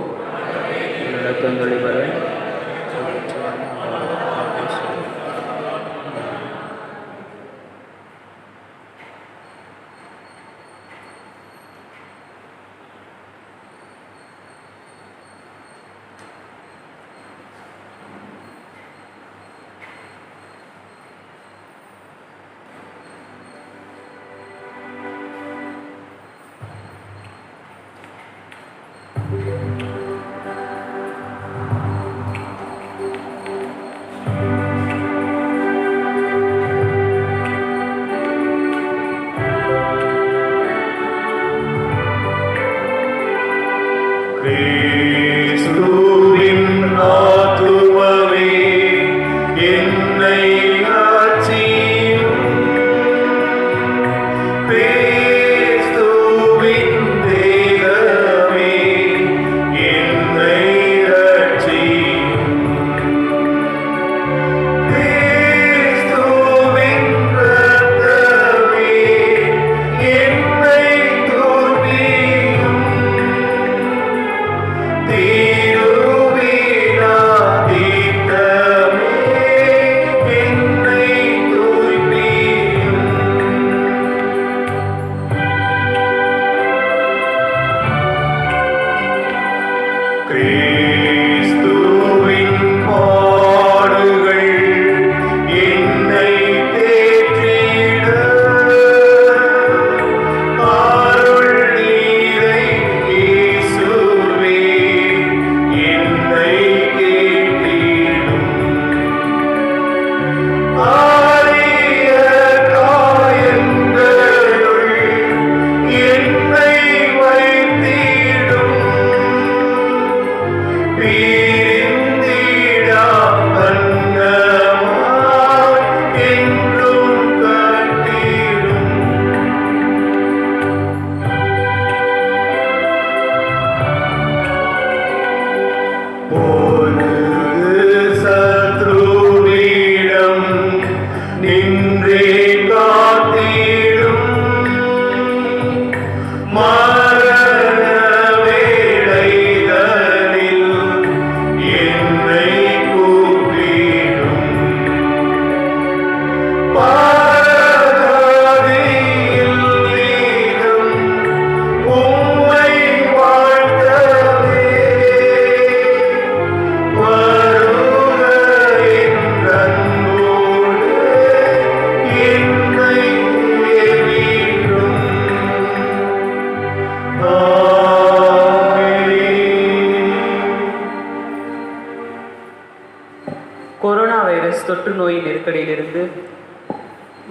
கொரோனா வைரஸ் தொற்று நோயின் நெருக்கடியிலிருந்து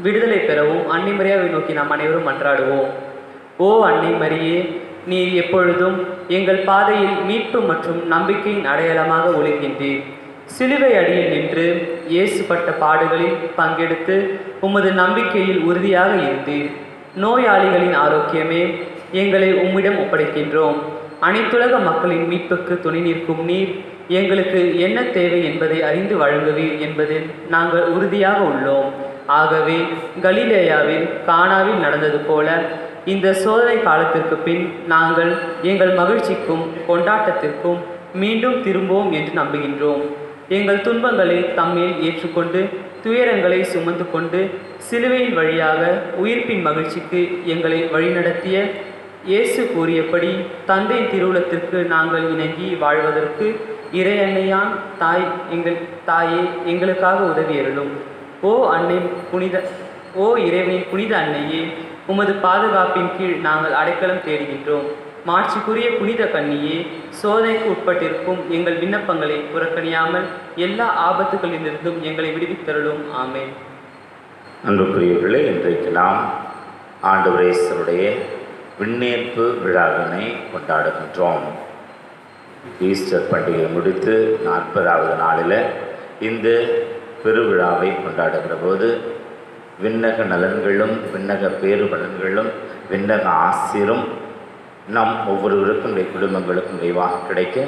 விடுதலை பெறவும் அன்னை மரியாவை நோக்கி நாம் அனைவரும் மன்றாடுவோம். ஓ அன்னை மரியே, நீர் எப்பொழுதும் எங்கள் பாதையில் மீட்பு மற்றும் நம்பிக்கையின் அடையாளமாக ஒளிர்கின்றீர். சிலுவை அடியில் நின்று இயேசுப்பட்ட பாடுகளில் பங்கெடுத்து உமது நம்பிக்கையில் உறுதியாக இருந்தீர். நோயாளிகளின் ஆரோக்கியமே, எங்களை உம்மிடம் ஒப்படைக்கின்றோம். அனைத்துலக மக்களின் மீட்புக்கு துணை நிற்கும் நீர் எங்களுக்கு என்ன தேவை என்பதை அறிந்து வழங்குவீர் என்பதில் நாங்கள் உறுதியாக உள்ளோம். ஆகவே கலிலேயாவில் கானாவில் நடந்தது போல இந்த சோதனை காலத்திற்கு பின் நாங்கள் எங்கள் மகிழ்ச்சிக்கும் கொண்டாட்டத்திற்கும் மீண்டும் திரும்புவோம் என்று நம்புகின்றோம். எங்கள் துன்பங்களை தம்மேல் ஏற்றுக்கொண்டு துயரங்களை சுமந்து கொண்டு சிலுவையின் வழியாக உயிர்ப்பின் மகிழ்ச்சிக்கு எங்களை வழிநடத்திய இயேசு கூறியபடி தந்தையின் திருவுளத்திற்கு நாங்கள் இணங்கி வாழ்வதற்கு இறையன்னையான் தாயே எங்களுக்காக உதவியருளும். ஓ இறைவனின் புனித அன்னையே, உமது பாதுகாப்பின் கீழ் நாங்கள் அடைக்கலம் தேடுகின்றோம். மாட்சிக்குரிய புனித கன்னியே, சோதனைக்கு உட்பட்டிருக்கும் எங்கள் விண்ணப்பங்களை புறக்கணியாமல் எல்லா ஆபத்துகளிலிருந்தும் எங்களை விடுவித்தருளும். ஆமென். அன்புக்குரியவர்களே, இன்றைக்கு நாம் ஆண்டவர் இயேசுவுடைய விண்ணேற்பு விழாவினை கொண்டாடுகின்றோம். ஈஸ்டர் பண்டிகை முடித்து 40வது நாளில் இந்த பெருவிழாவை கொண்டாடுகிற போது விண்ணக நலன்களும் விண்ணக பேருபலன்களும் விண்ணக ஆசிரும் நம் ஒவ்வொருவருக்கும் குடும்பங்களுக்கும் விரைவாக கிடைக்க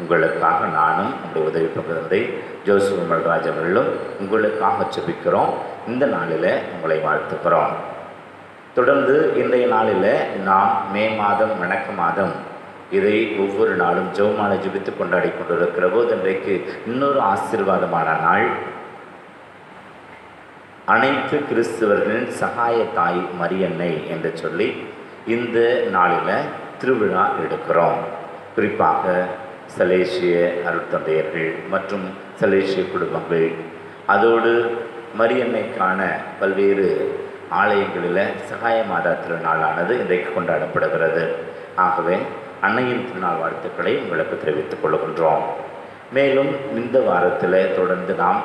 உங்களுக்காக நானும் நம்முடைய உதவி பகிர்ந்தை ஜோசப் மல்ராஜ் அவர்களும் உங்களுக்காக ஜெபிக்கிறோம். இந்த நாளில் உங்களை வாழ்த்துக்கிறோம். தொடர்ந்து இன்றைய நாளில் நாம் மே மாதம் வணக்க மாதம் இதை ஒவ்வொரு நாளும் ஜெபமாலை ஜெபித்து கொண்டாடி கொண்டிருக்கிற போது இன்றைக்கு இன்னொரு ஆசீர்வாதமான நாள். அனைத்து கிறிஸ்தவர்களின் சகாய தாய் மரியன்னை என்று சொல்லி இந்த நாளில் திருவிழா எடுக்கிறோம். குறிப்பாக சலேசிய அருட்தந்தையர்கள் மற்றும் சலேசிய குடும்பங்கள், அதோடு மரியன்னைக்கான பல்வேறு ஆலயங்களில் சகாய மாதா திருநாளானது இன்றைக்கு கொண்டாடப்படுகிறது. ஆகவே அன்னையின் திருநாள் வாழ்த்துக்களை உங்களுக்கு தெரிவித்துக் கொள்கின்றோம். மேலும் இந்த வாரத்தில் தொடர்ந்து நாம்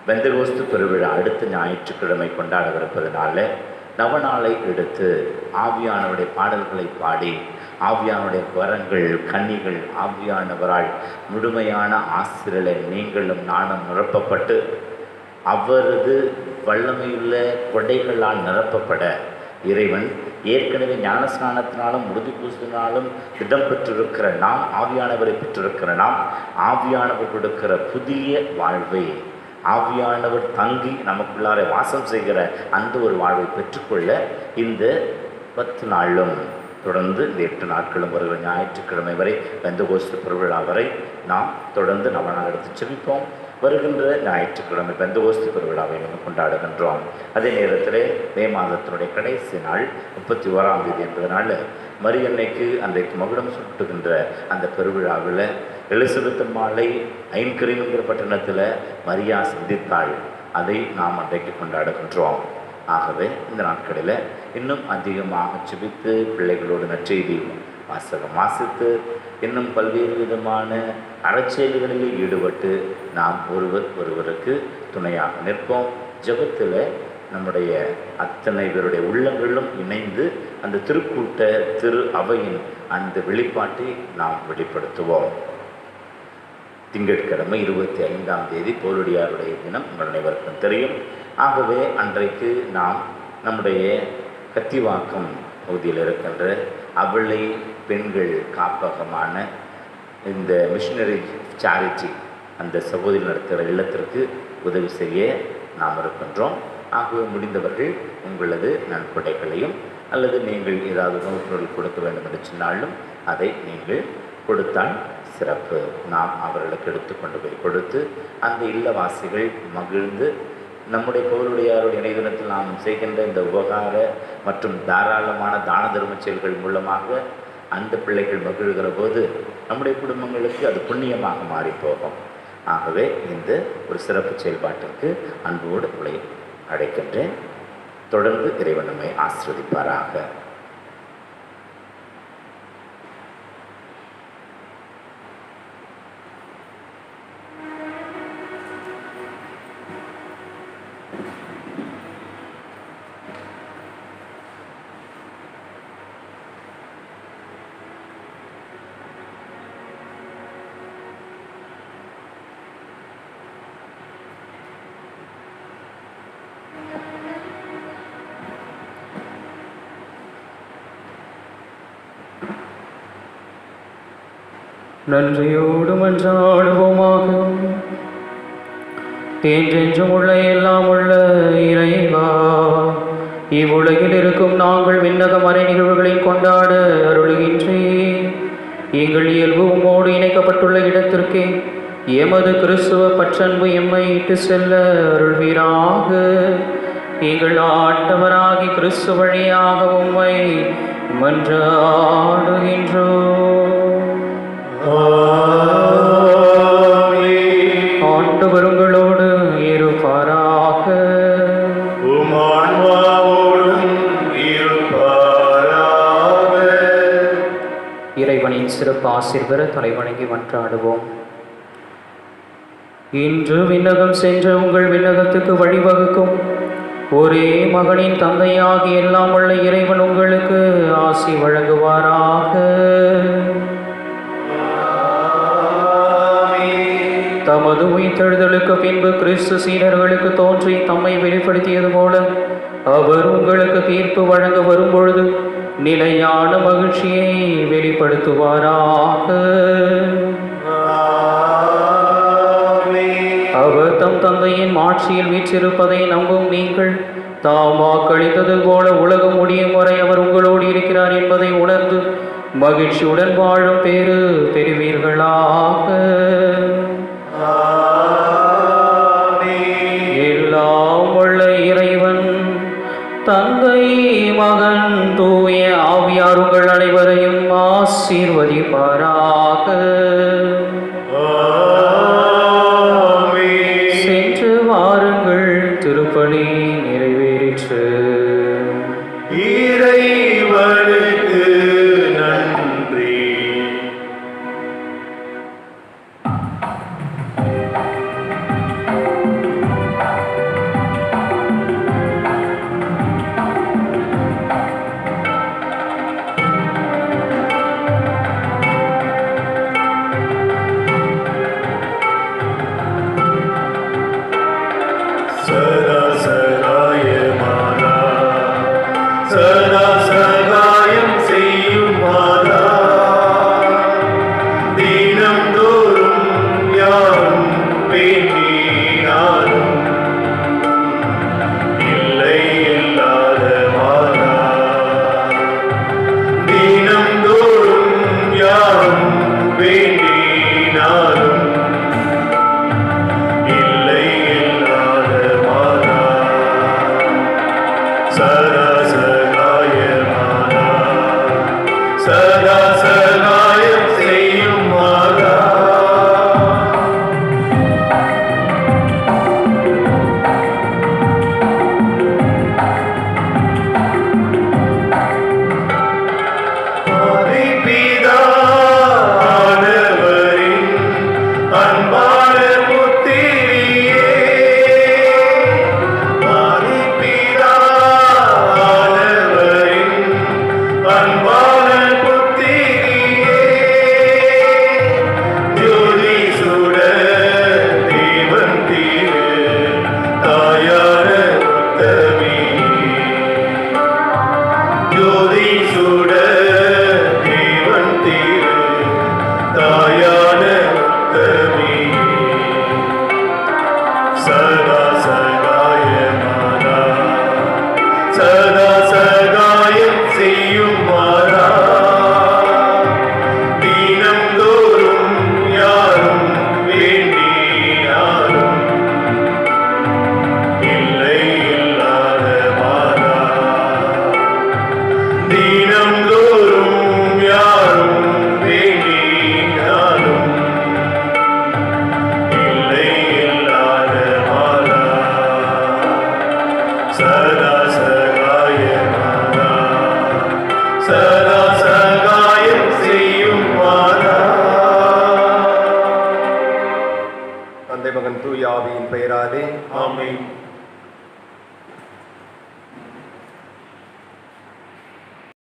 பெந்தகோஸ்து பெருவிழா அடுத்த ஞாயிற்றுக்கிழமை கொண்டாடவிருப்பதனால நவநாளை எடுத்து ஆவியானவருடைய பாடல்களை பாடி ஆவியானுடைய வரங்கள் கன்னிகள் ஆவியானவரால் முழுமையான ஆசிரியரை நீங்களும் நானும் நிரப்பப்பட்டு அவரது வல்லமையுள்ள கொடைகளால் நிரப்பப்பட இறைவன் ஏற்கனவே ஞானஸ்நானத்தினாலும் உறுதி பூசினாலும் இடம் பெற்றிருக்கிற நாம், ஆவியானவரை பெற்றிருக்கிற நாம், ஆவியானவர் கொடுக்கிற புதிய வாழ்வை, ஆவியானவர் தங்கி நமக்குள்ளார வாசம் செய்கிற அந்த ஒரு வாழ்வை பெற்றுக்கொள்ள இந்த 10 நாளும் தொடர்ந்து இந்த 8 நாட்களும் வருகிற ஞாயிற்றுக்கிழமை வரை பெந்தகோஸ்து பெருவிழா வரை நாம் தொடர்ந்து நவநாள் எடுத்து செபிப்போம். வருகின்ற ஞாயிற்றுக்கிழமை பெந்தகோஸ்து பெருவிழாவை நாம் கொண்டாடுகின்றோம். அதே நேரத்தில் மே மாதத்தினுடைய கடைசி நாள் 31ஆம் தேதி என்பதனால மரியன்னைக்கு அன்றைக்கு மகுடம் சுட்டுகின்ற அந்த பெருவிழாவில் எலிசபெத் மாலை ஐன்கரீனுங்கிற பட்டணத்தில் மரியா சந்தித்தாள். அதை நாம் அன்றைக்கு கொண்டாடுகின்றோம். ஆகவே இந்த நாட்களில் இன்னும் அதிகமாக ஜெபித்து பிள்ளைகளோடு நற்செய்தி வாசகம் வாசித்து இன்னும் பல்வேறு விதமான அறச்செயல்களில் ஈடுபட்டு நாம் ஒருவருக்கு துணையாக நிற்போம். ஜெபத்தில் நம்முடைய அத்தனை பேருடைய உள்ளங்களும் இணைந்து அந்த திருக்கூட்ட திரு அவையின் அந்த வெளிப்பாட்டை நாம் வெளிப்படுத்துவோம். திங்கட்கிழமை 25ஆம் தேதி போலுடியாருடைய தினம் உங்கள் அனைவருக்கும் தெரியும். ஆகவே அன்றைக்கு நாம் நம்முடைய கத்திவாக்கம் பகுதியில் இருக்கின்ற அவளை பெண்கள் காப்பகமான இந்த மிஷனரி சேரிட்டி அந்த சகோதரி நடத்துகிற இல்லத்திற்கு உதவி செய்ய நாம் இருக்கின்றோம். ஆகவே முடிந்தவர்கள் உங்களது நன்கொடைகளையும் அல்லது நீங்கள் ஏதாவது உணவுப் பொருள் கொடுக்க வேண்டும் என்று சொன்னாலும் அதை நீங்கள் கொடுத்தால் சிறப்பு. நாம் அவர்களுக்கு எடுத்துக்கொண்டு போய் கொடுத்து அந்த இல்லவாசிகள் மகிழ்ந்து நம்முடைய பவுலுடையாருடைய இணையதளத்தில் நாம் செய்கின்ற இந்த உபகார மற்றும் தாராளமான தான தர்ம செயல்கள் மூலமாக அந்த பிள்ளைகள் மகிழ்கிற போது நம்முடைய குடும்பங்களுக்கு அது புண்ணியமாக மாறிப்போகும். ஆகவே இந்த ஒரு சிறப்பு செயல்பாட்டிற்கு அன்போடு உங்களை அழைக்கின்றேன். தொடர்ந்து இறைவன் நம்மை ஆசீர்வதிப்பாராக. நன்றியோடு மன்றாடுவோமாக. என்றென்றும் உள்ள எல்லாம் உள்ள இறைவா, இவ்வுலகில் இருக்கும் நாங்கள் விண்ணக மறை நிகழ்வுகளில் கொண்டாட அருளுகின்றேன். எங்கள் இயல்பு உம்மோடு இணைக்கப்பட்டுள்ள இடத்திற்கே எமது கிறிஸ்துவ பற்றன்பு எம்மை இட்டு செல்ல அருள்வீராக. எங்கள் ஆண்டவராகி கிறிஸ்து வழியாக உம்மை மன்றாடுகின்றோம். ஆண்டவர் உங்களோடு இருப்பாராக. உம் ஆன்மாவோடும் இருப்பாராக. இறைவனின் சிறப்பு ஆசீர் பெற தலைவணங்கி மன்றாடுவோம். இன்று விண்ணகம் சென்ற உங்கள் விண்ணகத்துக்கு வழிவகுக்கும் ஒரே மகனின் தந்தையாகி எல்லாம் உள்ள இறைவன் உங்களுக்கு ஆசி வழங்குவாராக. தமது உயிர்த்தெழுதலுக்கு பின்பு கிறிஸ்து சீடர்களுக்கு தோன்றி தம்மை வெளிப்படுத்தியது போல அவர் உங்களுக்கு தீர்ப்பு வழங்க வரும்பொழுது நிலையான மகிழ்ச்சியை வெளிப்படுத்துவாராக. அவர் தம் தந்தையின் ஆட்சியில் வீற்றிருப்பதை நம்பும் நீங்கள் தாம் வாக்களித்தது போல உலகம் முடியும் வரை அவர் உங்களோடு இருக்கிறார் என்பதை உணர்ந்து மகிழ்ச்சியுடன் வாழும் பேறு பெறுவீர்களாக. எல்லாம் உள்ள இறைவன் தந்தை மகன் தூய ஆவியார் உங்கள் அனைவரையும் ஆசீர்வதிப்பாராக. சென்று வாருங்கள், திருப்பலி நிறைவேறிற்று. இறைவனுக்கு நன்றி. சதா சகாயமானா, சதா சகாயம் செய்யும் மாதா, தினம்தோறும் யாரும் வேண்டினாலும் இல்லை இல்லாத மாதா, தினம்தோறும் யாரும் வேண்டினாலும் இல்லை இல்லாத மாதா, சதா சகாயமானா, சதா சகாயம் செய்யும் மாதா. ஆதிபிதானவரின் அன்பான புத்திரியே, ஆதிபிதானவரின் அன்பான புத்திரியே, ஜோதி சுட தேவன் தீரு தாயான உத்தமியே, ஜோதி சுட தேவன் தீரு தாயான உத்தமியே, சதா சகாயமானா, சதா சகாயம் செய்யும் மாதா, தினம்தோறும் யாரும் வேண்டினாலும் இல்லை இல்லாத மாதா, தினம்தோறும் யாரும் வேண்டினாலும் இல்லை இல்லாத மாதா, சதா சகாயமானா, சதா சகாயம் செய்யும் மாதா. தந்தை மகன் தூய ஆவியின் பெயராலே ஆமென்.